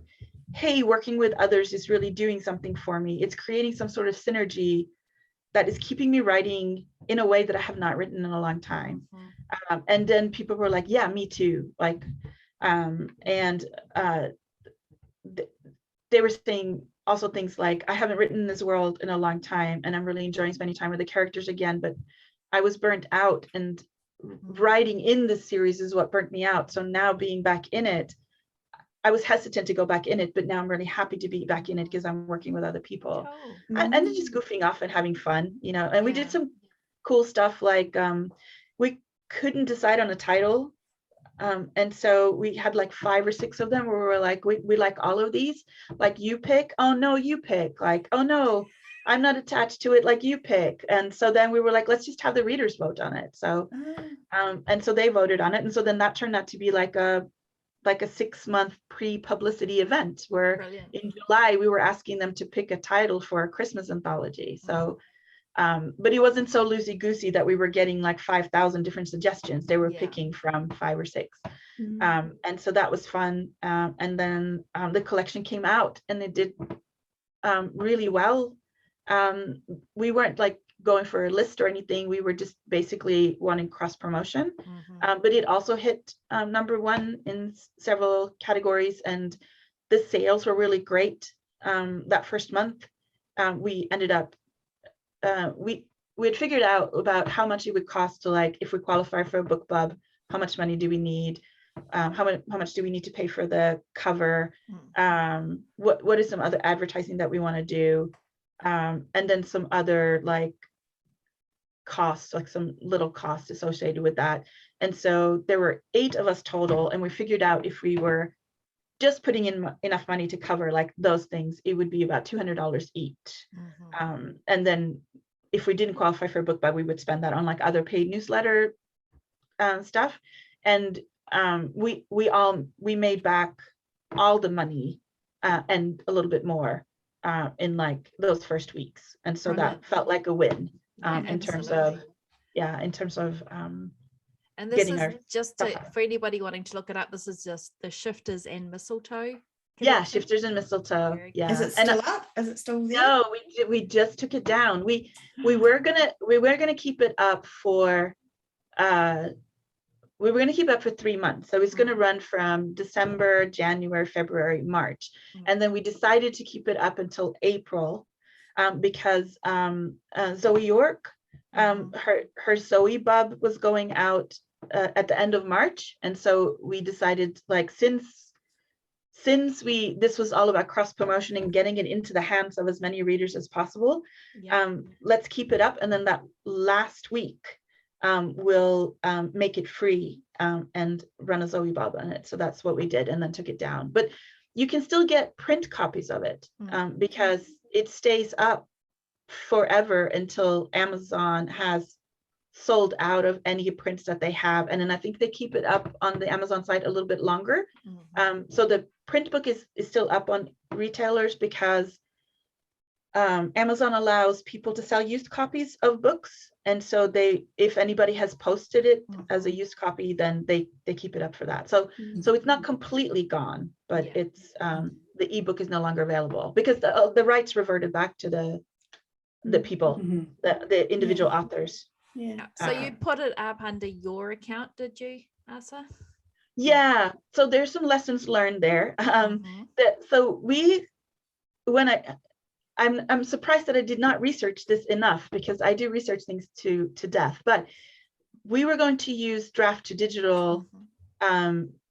hey, working with others is really doing something for me. It's creating some sort of synergy that is keeping me writing in a way that I have not written in a long time. Mm-hmm. And then people were like, yeah, me too. Like, they were saying also things like, I haven't written in this world in a long time, and I'm really enjoying spending time with the characters again, but I was burnt out, and writing in this series is what burnt me out. So now being back in it, I was hesitant to go back in it, but now I'm really happy to be back in it because I'm working with other people. And then just goofing off and having fun, and we did some cool stuff, like we couldn't decide on a title. And so we had like 5 or 6 of them where we were like, we like all of these, like, you pick, oh no, you pick, like, oh no, I'm not attached to it, like, you pick. And so then we were like, let's just have the readers vote on it. So and so they voted on it, and so then that turned out to be like a 6-month pre-publicity event where Brilliant. In July we were asking them to pick a title for a Christmas anthology. So but it wasn't so loosey-goosey that we were getting like 5,000 different suggestions. They were picking from 5 or 6. And so that was fun. And then the collection came out and it did really well. We weren't like going for a list or anything. We were just basically wanting cross promotion. But it also hit #1 in several categories, and the sales were really great. That first month, we ended up we had figured out about how much it would cost to, like, if we qualify for a book club, how much money do we need, how much do we need to pay for the cover, what is some other advertising that we want to do, and then some other like costs, like some little costs associated with that. And so there were 8 of us total, and we figured out if we were just putting in enough money to cover like those things, it would be about $200 each. And then if we didn't qualify for a book buy, we would spend that on like other paid newsletter stuff. And we made back all the money and a little bit more in like those first weeks. And so that felt like a win in terms of and this getting is our just stuff out. for anybody wanting to look it up, this is just the Shifters and Mistletoe Yeah, collection. Shifters and Mistletoe. Yeah. Is it still up? Is it still there? No, we just took it down. We were gonna keep it up for 3 months. So it's gonna run from December, January, February, March, and then we decided to keep it up until April because Zoe York, her Zoe Bub was going out at the end of March, and so we decided, like, since this was all about cross promotion and getting it into the hands of as many readers as possible, let's keep it up, and then that last week we'll make it free and run a Zoe Bob on it. So that's what we did, and then took it down. But you can still get print copies of it because it stays up forever until Amazon has sold out of any prints that they have, and then I think they keep it up on the Amazon site a little bit longer. So the print book is still up on retailers because Amazon allows people to sell used copies of books, and so if anybody has posted it as a used copy, then they keep it up for that. So it's not completely gone, but it's the ebook is no longer available because the rights reverted back to the people, the individual authors. Yeah. So you put it up under your account, did you, Asa? Yeah. So there's some lessons learned there. I'm surprised that I did not research this enough, because I do research things to death, but we were going to use draft to digital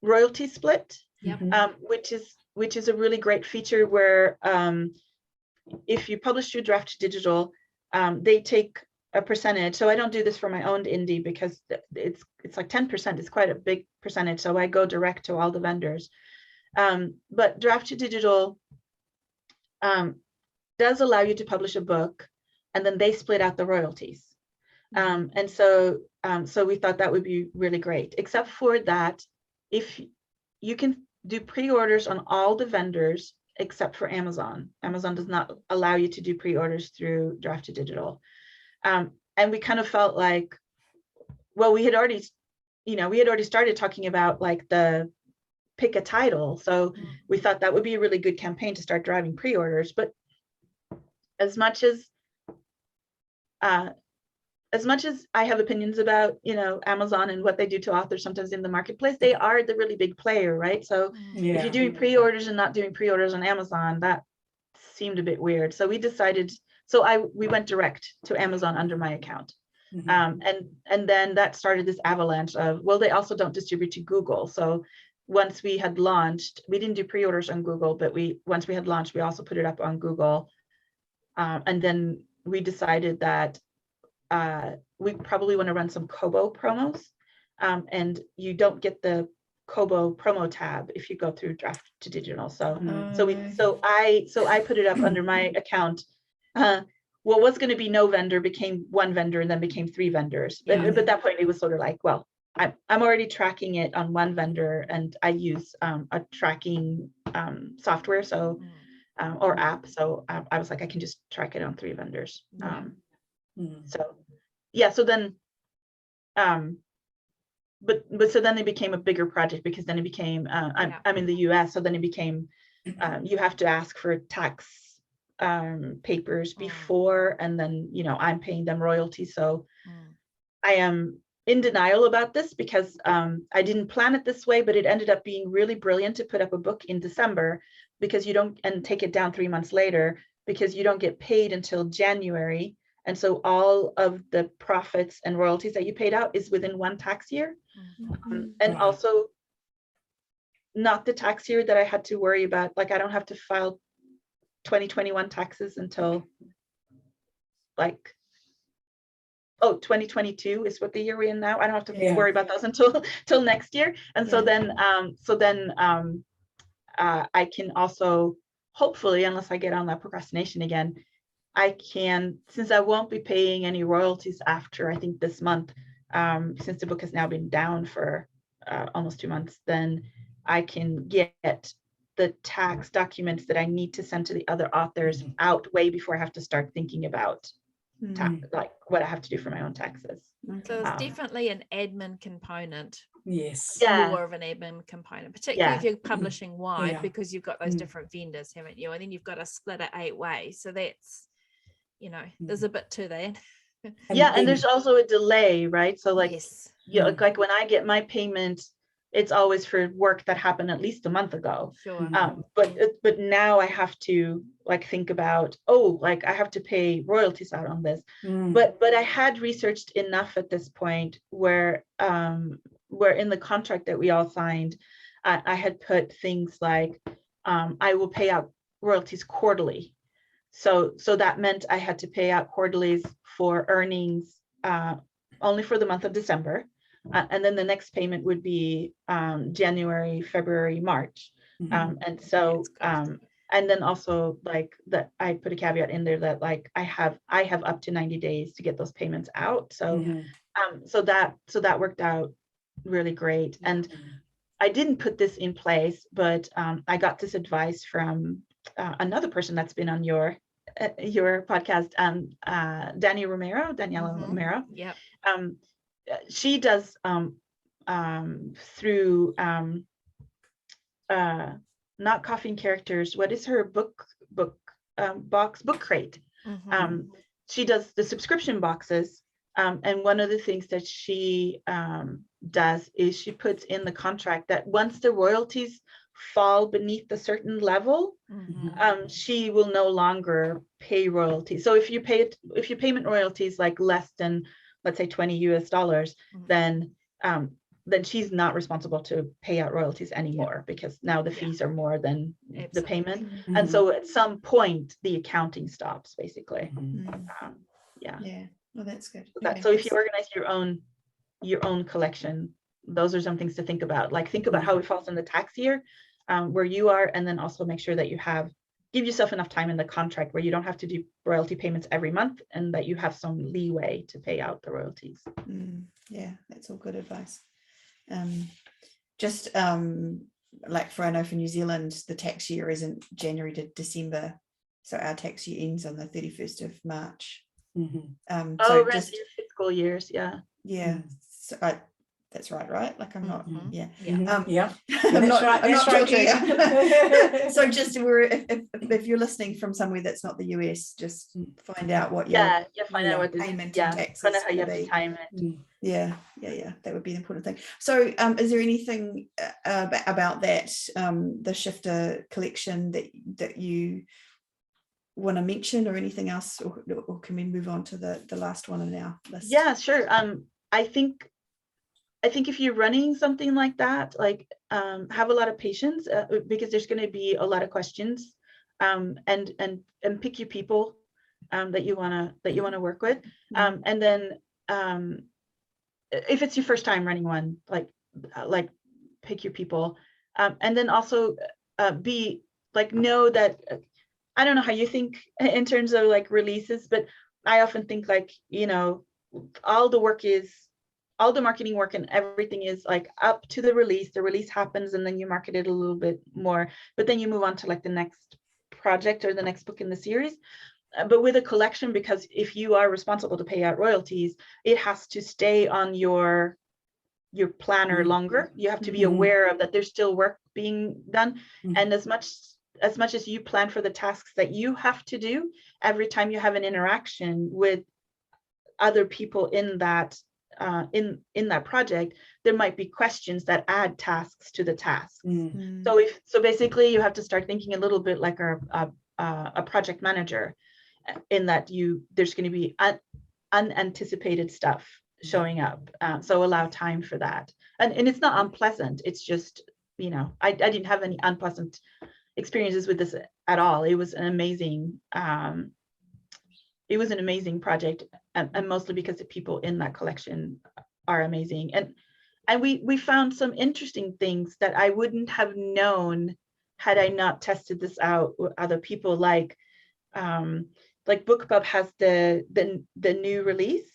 royalty split, which is a really great feature where if you publish through draft to digital, they take a percentage. So I don't do this for my own indie because it's like 10%. It's quite a big percentage. So I go direct to all the vendors. But draft to digital does allow you to publish a book, and then they split out the royalties. And so we thought that would be really great, except for that, if you can do pre-orders on all the vendors except for Amazon. Amazon does not allow you to do pre-orders through draft to digital. And we kind of felt like, well, we had already started talking about like the pick a title. So we thought that would be a really good campaign to start driving pre-orders. But as much as I have opinions about, Amazon and what they do to authors sometimes in the marketplace, they are the really big player, right? So if you're doing pre-orders and not doing pre-orders on Amazon, that seemed a bit weird. So we decided, we went direct to Amazon under my account. And then that started this avalanche of, well, they also don't distribute to Google. So once we had launched, we didn't do pre-orders on Google, but once we had launched, we also put it up on Google. And then we decided that we probably want to run some Kobo promos, and you don't get the Kobo promo tab if you go through draft to digital. So I put it up under my account. What was going to be no vendor became one vendor, and then became 3 vendors. But at that point, it was sort of like, well, I'm already tracking it on one vendor, and I use a tracking software, so or app. So I was like, I can just track it on 3 vendors. So then but so then it became a bigger project, because then it became I'm in the US, so then it became you have to ask for tax papers before, and then I'm paying them royalties. So I am in denial about this, because I didn't plan it this way, but it ended up being really brilliant to put up a book in December, because you don't, and take it down 3 months later, because you don't get paid until January. And so all of the profits and royalties that you paid out is within one tax year. And also not the tax year that I had to worry about. Like, I don't have to file 2021 taxes until like, oh, 2022 is what the year we're in now. I don't have to worry about those until next year. And so then I can also, hopefully, unless I get on that procrastination again, I can, since I won't be paying any royalties after, I think, this month, since the book has now been down for almost 2 months, then I can get the tax documents that I need to send to the other authors out way before I have to start thinking about like what I have to do for my own taxes. So it's definitely an admin component. Yes. More of an admin component, particularly if you're publishing wide, because you've got those different vendors, haven't you? And then you've got to split it 8 ways. So that's, you know, there's a bit to that. And there's also a delay, right? So like, like when I get my payment, it's always for work that happened at least a month ago. Sure. But now I have to like think about, like I have to pay royalties out on this. But I had researched enough at this point where in the contract that we all signed, I had put things like I will pay out royalties quarterly. So that meant I had to pay out quarterlies for earnings only for the month of December. And then the next payment would be January, February, March. And so, and then also like that, I put a caveat in there that like I have up to 90 days to get those payments out. So, so that worked out really great. And I didn't put this in place, but I got this advice from another person that's been on your podcast, Daniela Romero. Yep. She does through not Coffee and Characters. What is her book crate? She does the subscription boxes, and one of the things that she does is she puts in the contract that once the royalties fall beneath a certain level, she will no longer pay royalties. So if your payment royalties like less than, let's say, $20 then she's not responsible to pay out royalties anymore, because now the fees are more than the payment. And so at some point the accounting stops, basically. Well, that's good. So if you organize your own collection, those are some things to think about. Like think about how it falls in the tax year where you are, and then also make sure that you give yourself enough time in the contract where you don't have to do royalty payments every month, and that you have some leeway to pay out the royalties. Yeah, that's all good advice. Just like I know for New Zealand, the tax year isn't January to December, so our tax year ends on the 31st of March. So just your fiscal years, so that's right, like I'm not I'm that's not, right, I'm that's not right, Georgia. So just if you're listening from somewhere that's not the US, just find out what your find out what payment and taxes find out how you have be. to time it. That would be the important thing. So is there anything about that the shifter collection that you want to mention, or anything else, or can we move on to the last one on our list? Yeah, sure. I think if you're running something like that, like have a lot of patience, because there's going to be a lot of questions, and pick your people that you want to work with, and then if it's your first time running one, like pick your people, and then also know that I don't know how you think in terms of like releases, but I often think like, all the marketing work and everything is like up to the release happens, and then you market it a little bit more, but then you move on to like the next project or the next book in the series. But with a collection, because if you are responsible to pay out royalties, it has to stay on your planner longer. You have to be aware of that there's still work being done. And as much as you plan for the tasks that you have to do, every time you have an interaction with other people in that project, there might be questions that add tasks to the task. So basically you have to start thinking a little bit like a project manager, in that there's going to be unanticipated stuff showing up, so allow time for that. And it's not unpleasant, it's just I didn't have any unpleasant experiences with this at all. It was an amazing it was an amazing project, and mostly because the people in that collection are amazing. And we found some interesting things that I wouldn't have known had I not tested this out with other people. Like BookBub has the new release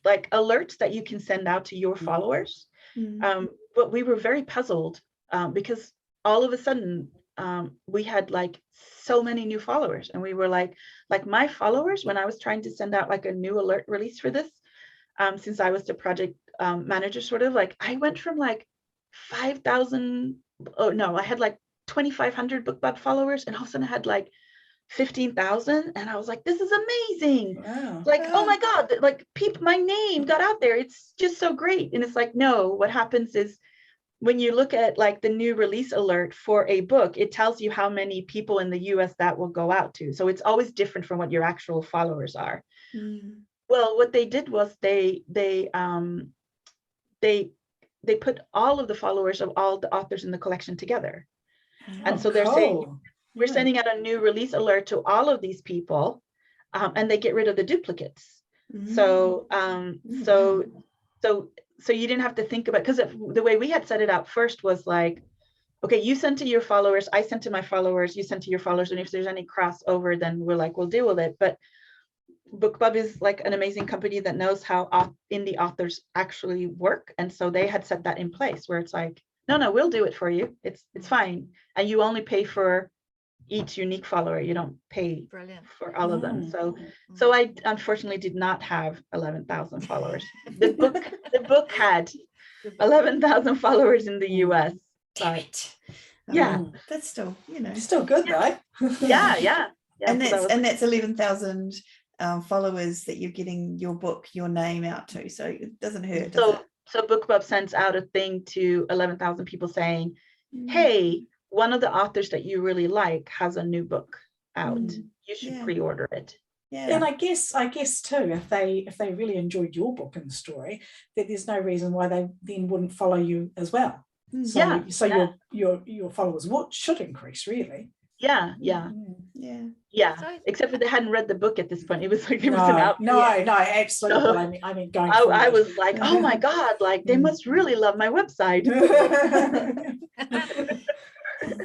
like alerts that you can send out to your followers. But we were very puzzled because all of a sudden we had like so many new followers, and we were like my followers, when I was trying to send out like a new alert release for this, since I was the project manager, sort of like I went from like 5,000, oh no, I had like 2,500 BookBub followers, and all of a sudden I had like 15,000, and I was like, this is amazing. Wow. Like, oh my God, like people, my name got out there. It's just so great. And it's like, no, what happens is when you look at like the new release alert for a book, it tells you how many people in the US that will go out to. So it's always different from what your actual followers are. Well, what they did was they put all of the followers of all the authors in the collection together. And so they're saying, we're sending out a new release alert to all of these people, and they get rid of the duplicates. So you didn't have to think about, because the way we had set it out first was like, okay, you send to your followers, I sent to my followers, you send to your followers, and if there's any crossover, then we're like, we'll deal with it. But BookBub is like an amazing company that knows how indie authors actually work, and so they had set that in place where it's like, no, we'll do it for you. It's fine, and you only pay for each unique follower. You don't pay for all of them. So I unfortunately did not have 11,000 followers. The book had 11,000 followers in the US. But yeah, that's still, still good though. yeah. And that's 11,000 followers that you're getting your book, your name out to. So it doesn't hurt, does it? So BookBub sends out a thing to 11,000 people saying, hey, one of the authors that you really like has a new book out. You should pre-order it. And I guess too, if they really enjoyed your book and the story, that there's no reason why they then wouldn't follow you as well. So your followers should increase, really. Yeah. Except for they hadn't read the book at this point. It was like it wasn't out. No, absolutely. So, I mean, going. I was like, oh my God, like they must really love my website.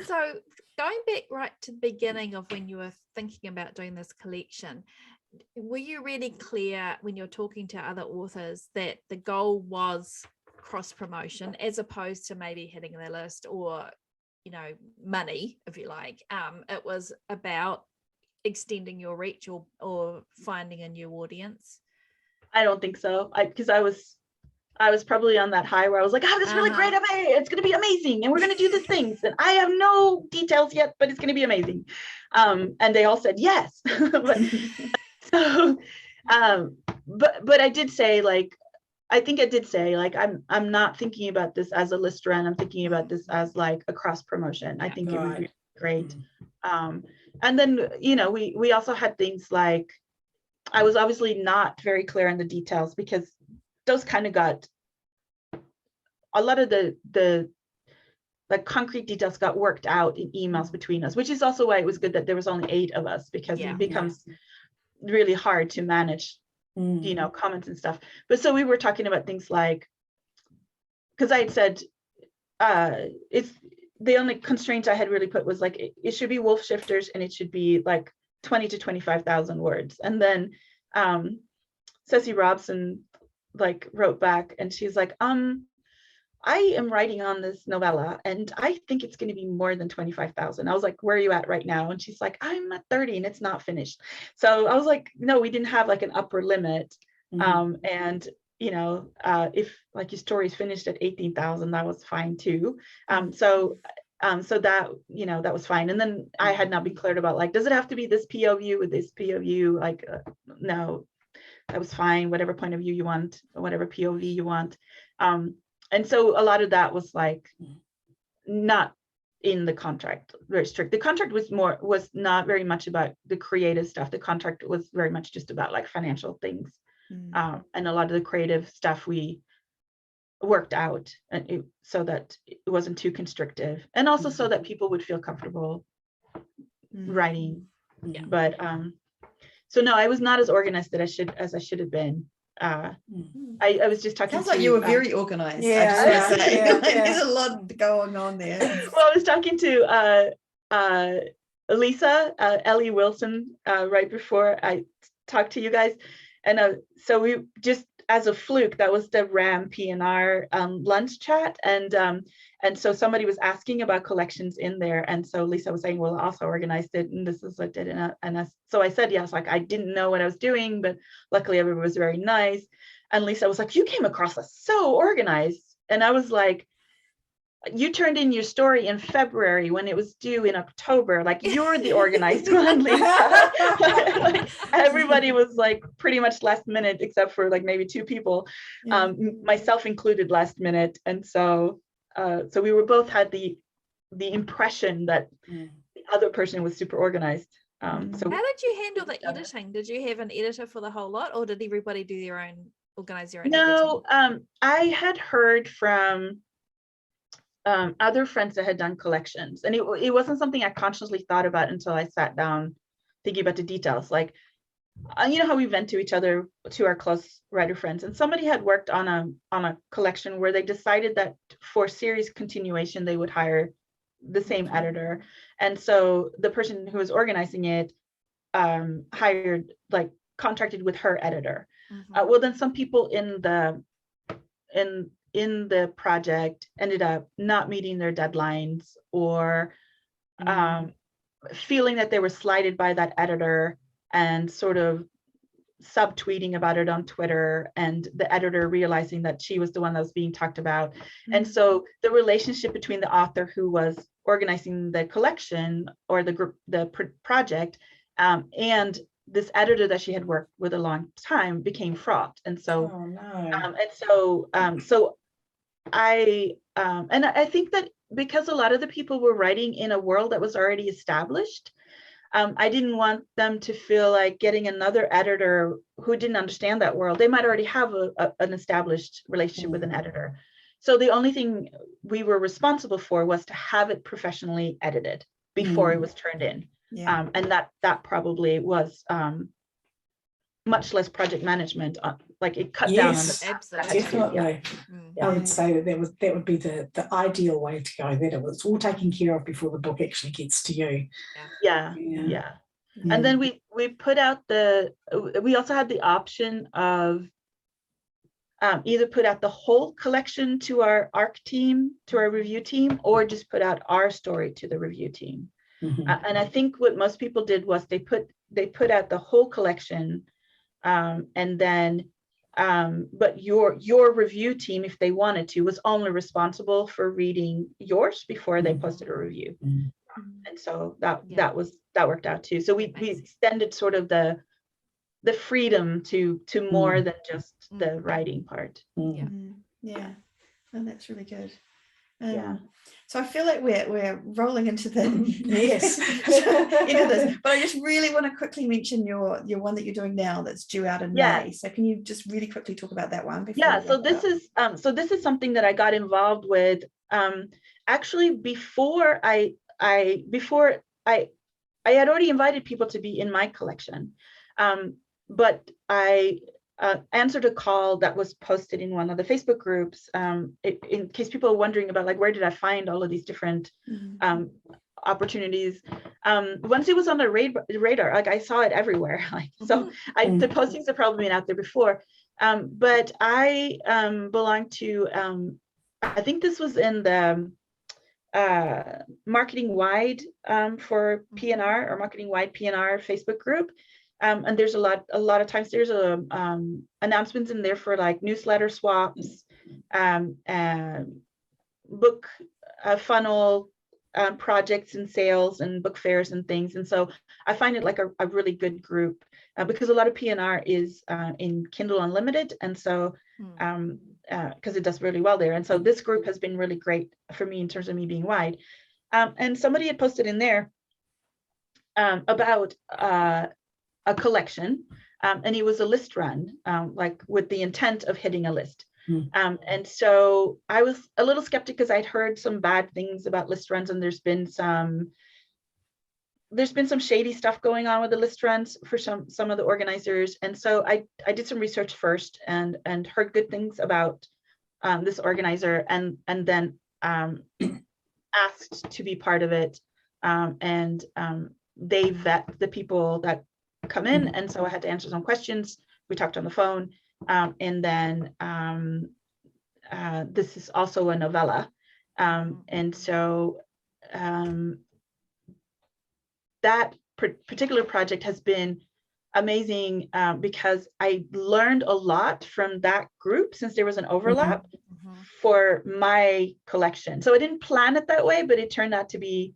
So going back right to the beginning of when you were thinking about doing this collection, were you really clear when you're talking to other authors that the goal was cross promotion as opposed to maybe hitting the list or money, if you like? It was about extending your reach or finding a new audience? I don't think so. Because I was probably on that high where I was like, this is really great. It's going to be amazing. And we're going to do the things. And I have no details yet, but it's going to be amazing. And they all said yes. But I did say, like, I think I did say, like, I'm not thinking about this as a list run. I'm thinking about this as like a cross promotion. I think it would be great. And then, we also had things like, I was obviously not very clear on the details because those kind of got, a lot of the concrete details got worked out in emails between us, which is also why it was good that there was only 8 of us, because it becomes really hard to manage, comments and stuff. But so we were talking about things like, because I had said, it's the only constraint I had really put was like, it should be wolf shifters and it should be like 20 to 25,000 words. And then Ceci Robson like wrote back and she's like, I am writing on this novella and I think it's going to be more than 25,000. I was like, where are you at right now? And she's like, I'm at 30 and it's not finished. So I was like, no, we didn't have like an upper limit. And if like your story's finished at 18,000, that was fine too. So that, that was fine. And then I had not been cleared about like, does it have to be this POV with this POV? Like, no, that was fine. Whatever point of view you want, or whatever POV you want. And so a lot of that was like not in the contract, very strict. The contract was not very much about the creative stuff. The contract was very much just about like financial things. And a lot of the creative stuff we worked out and so that it wasn't too constrictive, and also so that people would feel comfortable writing. But so no, I was not as organized as I should have been. I was just talking. Sounds like you were very organized. Yeah, I just want to say. yeah. There's a lot going on there. Well, I was talking to Lisa, Ellie Wilson, right before I talked to you guys, and so we just, as a fluke, that was the RAM PNR lunch chat, and so somebody was asking about collections in there, and so Lisa was saying, well, I also organized it, and this is what I did, so I said yes, like I didn't know what I was doing, but luckily everybody was very nice, and Lisa was like, you came across as so organized, and I was like, you turned in your story in February when it was due in October. Like, you're the organized one, Lisa. Like, everybody was like pretty much last minute, except for like maybe 2 people, myself included, last minute. And so we were both had the impression that the other person was super organized. So how did you handle the editing? Did you have an editor for the whole lot, or did everybody do their own, organize their own? No, I had heard from other friends that had done collections, and it wasn't something I consciously thought about until I sat down thinking about the details. Like, you know how we vent to each other, to our close writer friends, and somebody had worked on a collection where they decided that for series continuation they would hire the same editor, and so the person who was organizing it contracted with her editor. Well, then some people in the project ended up not meeting their deadlines, or feeling that they were slighted by that editor, and sort of subtweeting about it on Twitter, and the editor realizing that she was the one that was being talked about. And so the relationship between the author who was organizing the collection or the group, the project, and this editor that she had worked with a long time became fraught. And so I think that because a lot of the people were writing in a world that was already established, I didn't want them to feel like getting another editor who didn't understand that world. They might already have an established relationship with an editor. So the only thing we were responsible for was to have it professionally edited before it was turned in. And that probably was much less project management. Like, it cut down on the definitely. I would say that would be the ideal way to go, that it was all taken care of before the book actually gets to you. And then we put out we also had the option of either put out the whole collection to our ARC team, to our review team, or just put out our story to the review team. And I think what most people did was they put out the whole collection, and then but your review team, if they wanted to, was only responsible for reading yours before they posted a review. And so that worked out too. So we extended sort of the freedom to more than just the writing part. Yeah. And that's really good. So I feel like we're rolling into the this, but I just really want to quickly mention your one that you're doing now that's due out in May. So can you just really quickly talk about that one? So this is something that I got involved with actually before I had already invited people to be in my collection, but I answered a call that was posted in one of the Facebook groups, in case people are wondering about, like, where did I find all of these different opportunities. Once it was on the radar, like, I saw it everywhere. Like, so the postings have probably been out there before, but I belong to, I think this was in the marketing wide for PNR, or marketing wide PNR Facebook group. And there's a lot of times there's announcements in there for like newsletter swaps, book funnel projects and sales and book fairs and things. And so I find it like a really good group because a lot of PNR is in Kindle Unlimited. And so because it does really well there. And so this group has been really great for me in terms of me being wide. And somebody had posted in there about a collection, and it was a list run, like with the intent of hitting a list. And so I was a little skeptic because I'd heard some bad things about list runs, and there's been some there's been some shady stuff going on with the list runs for some of the organizers. And so I did some research first and heard good things about this organizer, and then asked to be part of it. And they vet the people that come in. And so I had to answer some questions. We talked on the phone. And then this is also a novella. And so that particular project has been amazing because I learned a lot from that group, since there was an overlap for my collection. So I didn't plan it that way, but it turned out to be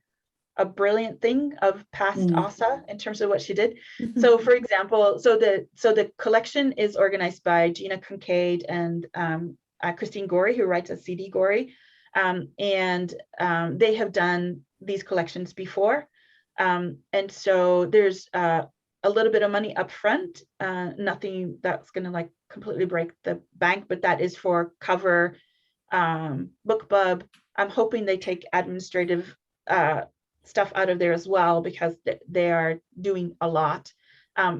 a brilliant thing of past Asa in terms of what she did. So for example, so the collection is organized by Gina Kincaid and Christine Gorey, who writes as CD Gorey. And they have done these collections before. And so there's a little bit of money up front, nothing that's going to like completely break the bank, but that is for cover, BookBub. I'm hoping they take administrative stuff out of there as well, because they are doing a lot,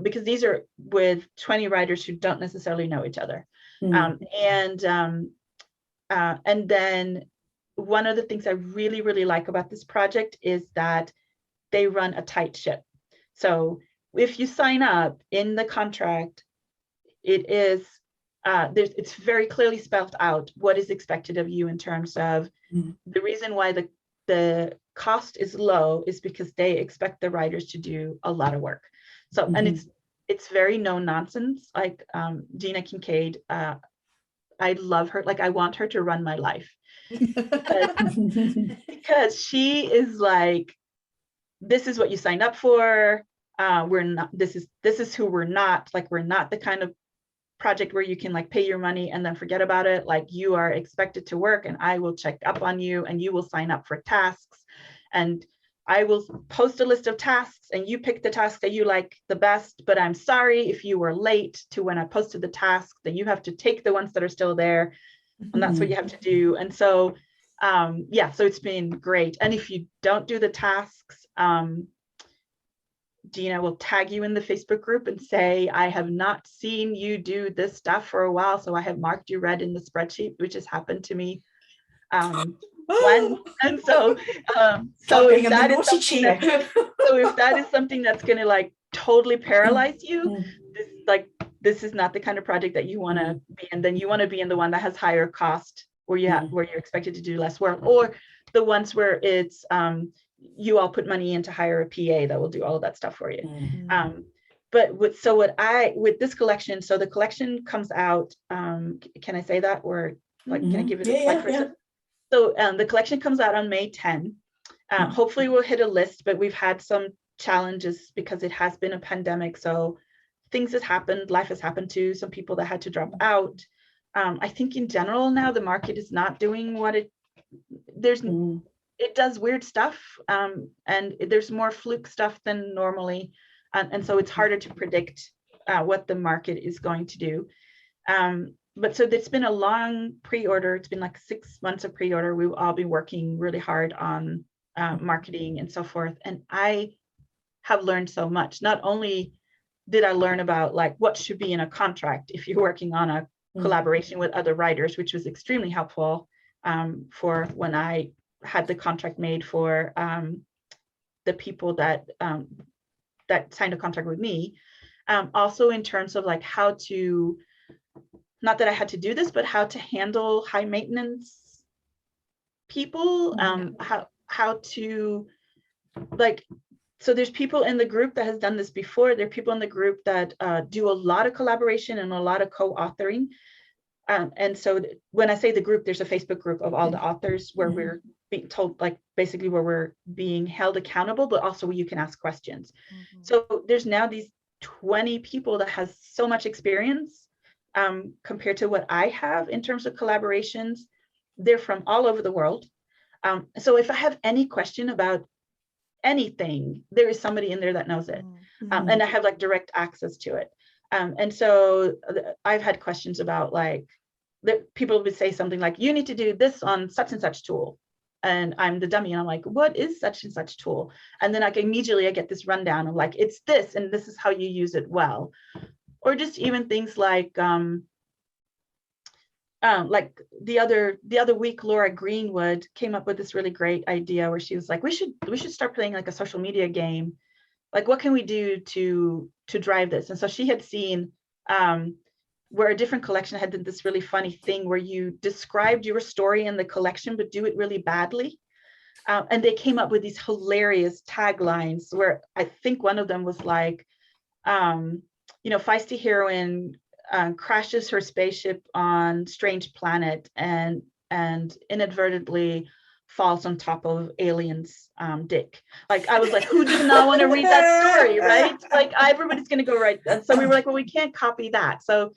because these are with 20 writers who don't necessarily know each other. And then one of the things I really, really like about this project is that they run a tight ship. So if you sign up in the contract, it is it's very clearly spelled out what is expected of you in terms of the reason why the cost is low is because they expect the writers to do a lot of work. So and it's very no nonsense. Like Gina Kincaid, I love her. Like I want her to run my life because she is like, this is what you signed up for. We're not, this is who we're not. Like, we're not the kind of project where you can like pay your money and then forget about it. Like, you are expected to work, and I will check up on you, and you will sign up for tasks, and I will post a list of tasks, and you pick the task that you like the best. But I'm sorry if you were late to when I posted the task, then you have to take the ones that are still there, and that's what you have to do. And so yeah, so it's been great. And if you don't do the tasks, Gina will tag you in the Facebook group and say, I have not seen you do this stuff for a while, so I have marked you red in the spreadsheet, which has happened to me when. And so so if that is something that's going to like totally paralyze you, this is not the kind of project that you want to be in. Then you want to be in the one that has higher cost, where where you're expected to do less work, or the ones where it's you all put money in to hire a PA that will do all of that stuff for you. But with this collection, so the collection comes out, can I say that, or like can I give it a plug? So the collection comes out on May 10. Hopefully we'll hit a list, but we've had some challenges because it has been a pandemic. So things have happened, life has happened to some people that had to drop out. I think in general now the market is not doing what it does weird stuff, and there's more fluke stuff than normally, and so it's harder to predict what the market is going to do. But so it's been a long pre-order. It's been like 6 months of pre-order. We've all been working really hard on marketing and so forth, and I have learned so much. Not only did I learn about like what should be in a contract if you're working on a collaboration with other writers, which was extremely helpful for when I had the contract made for the people that signed a contract with me. Also in terms of like how to, not that I had to do this, but how to handle high maintenance people, how to like, so there's people in the group that has done this before. There are people in the group that do a lot of collaboration and a lot of co-authoring. And so when I say the group, there's a Facebook group of all the authors where we're being told, like basically where we're being held accountable, but also where you can ask questions. So there's now these 20 people that has so much experience compared to what I have in terms of collaborations. They're from all over the world. So if I have any question about anything, there is somebody in there that knows it. And I have like direct access to it. And so I've had questions about like, people would say something like, you need to do this on such and such tool. and I'm the dummy, and I'm like, what is such and such tool? And then like immediately I get this rundown of like, it's this, and this is how you use it well. Or just even things like the other week, Laura Greenwood came up with this really great idea where she was like, we should start playing like a social media game. Like, what can we do to drive this? And so she had seen where a different collection had did this really funny thing where you described your story in the collection, but do it really badly. And they came up with these hilarious taglines where I think one of them was like, feisty heroine crashes her spaceship on strange planet and inadvertently falls on top of aliens dick. Like, I was like, who does not want to read that story, right? Like, everybody's gonna go right. And so we were like, well, we can't copy that. So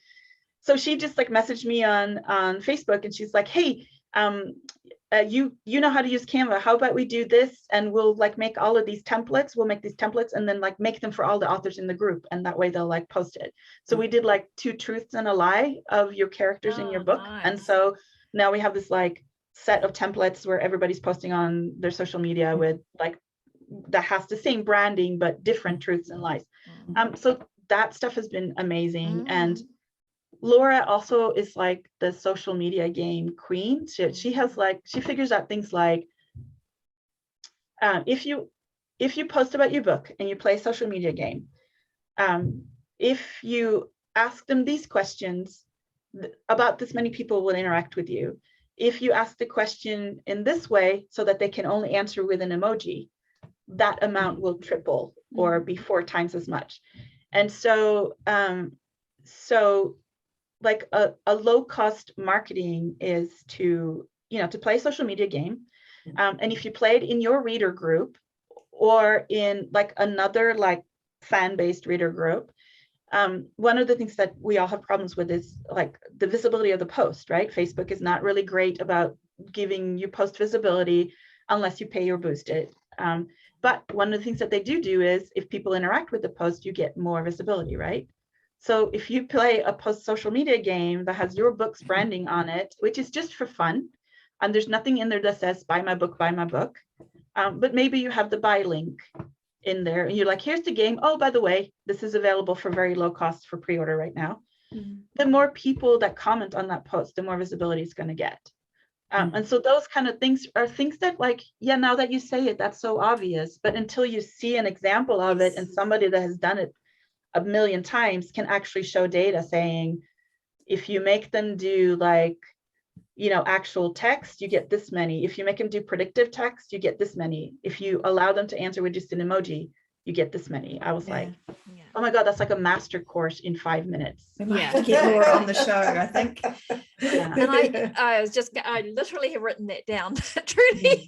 she just like messaged me on Facebook, and she's like, hey, you know how to use Canva. How about we do this, and we'll like make all of these templates. We'll make these templates and then like make them for all the authors in the group, and that way they'll like post it. So we did like 2 truths and a lie of your characters in your book. Nice. And so now we have this like set of templates where everybody's posting on their social media with like that has the same branding but different truths and lies. So that stuff has been amazing. And Laura also is like the social media game queen. She has like, she figures out things like if you post about your book and you play a social media game, if you ask them these questions, about this many people will interact with you. If you ask the question in this way so that they can only answer with an emoji, that amount will triple or be 4 times as much. And so like a low cost marketing is to play a social media game. And if you play it in your reader group or in like another like fan-based reader group, one of the things that we all have problems with is like the visibility of the post, right? Facebook is not really great about giving you post visibility unless you pay or boost it. But one of the things that they do is if people interact with the post, you get more visibility, right? So if you play a post social media game that has your book's branding on it, which is just for fun, and there's nothing in there that says buy my book, but maybe you have the buy link in there and you're like, here's the game. Oh, by the way, this is available for very low cost for pre-order right now. The more people that comment on that post, the more visibility it's going to get. And so those kind of things are things that like, yeah, now that you say it, that's so obvious, but until you see an example of it and somebody that has done it a million times can actually show data saying, if you make them do like, actual text, you get this many. If you make them do predictive text, you get this many. If you allow them to answer with just an emoji, you get this many. I was like, oh my God, that's like a master course in 5 minutes. We might have to get Laura on the show, I think. And I literally have written that down, truly.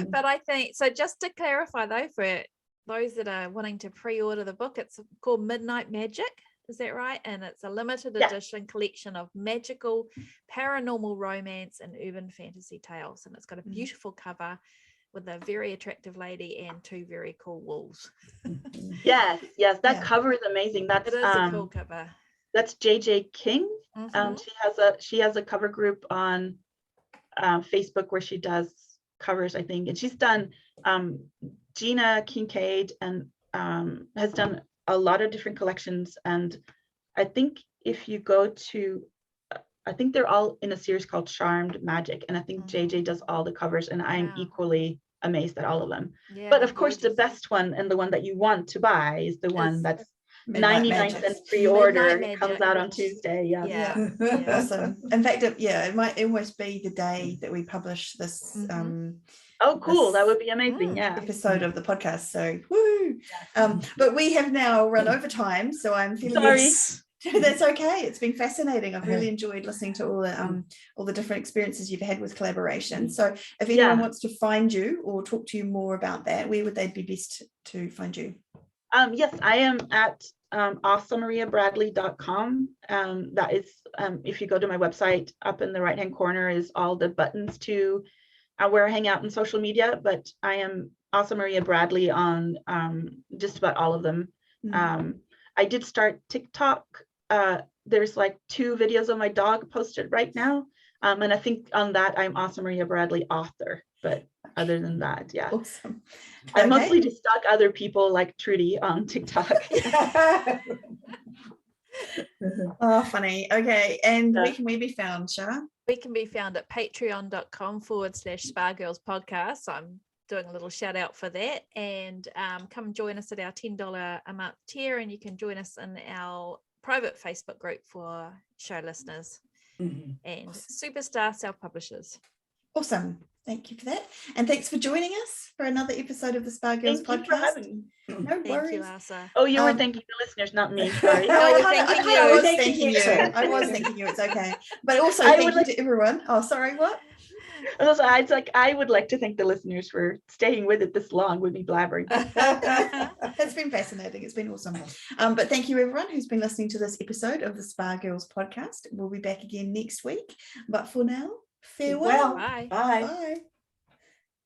But I think, so just to clarify though, for those that are wanting to pre-order the book, it's called Midnight Magic. Is that right? And it's a limited edition collection of magical, paranormal romance and urban fantasy tales. And it's got a beautiful cover with a very attractive lady and 2 very cool wolves. Yes, that cover is amazing. It is a cool cover. That's JJ King. She has a cover group on Facebook where she does covers, I think, and she's done Gina Kincaid and has done a lot of different collections. And I think if you go to, I think they're all in a series called Charmed Magic, and I think JJ does all the covers, and I'm equally amazed at all of them. But of course, the best one and the one that you want to buy is the one that's 99-cent pre-order. It comes out on Tuesday. Yeah. Awesome. In fact, it might almost be the day that we publish this. Oh, cool! That would be amazing. Episode of the podcast. So, woo! But we have now run over time, so I'm feeling. Sorry. That's okay. It's been fascinating. I've really enjoyed listening to all the different experiences you've had with collaboration. So, if anyone wants to find you or talk to you more about that, where would they be best to find you? Yes, I am at awesomemariabradley.com. That is, if you go to my website, up in the right-hand corner is all the buttons to where I hang out in social media, but I am Awesome Maria Bradley on just about all of them. I did start TikTok. There's like 2 videos of my dog posted right now. And I think on that I'm Awesome Maria Bradley author, but other than that, yeah. Awesome. I mostly just stalk other people like Trudy on TikTok. Oh, funny. Okay. And where can we be found, Shah? We can be found at patreon.com/Spa Girls Podcast. I'm doing a little shout out for that. And come join us at our $10 a month tier, and you can join us in our private Facebook group for show listeners and superstar self-publishers. Awesome. Thank you for that. And thanks for joining us for another episode of the Spa Girls Thank podcast. you for having me. No Thank worries. you, Asa. Oh, you were thanking the listeners, not me. Sorry. No, we're thanking you. I was Thanking thanking you you. too. I was thanking you. It's okay. But also I thank would you to everyone. Oh, sorry, what? Also, I would like to thank the listeners for staying with it this long with me blabbering. It's been fascinating. It's been awesome. But thank you, everyone who's been listening to this episode of the Spa Girls podcast. We'll be back again next week. But for now, farewell. Bye. Bye. Bye.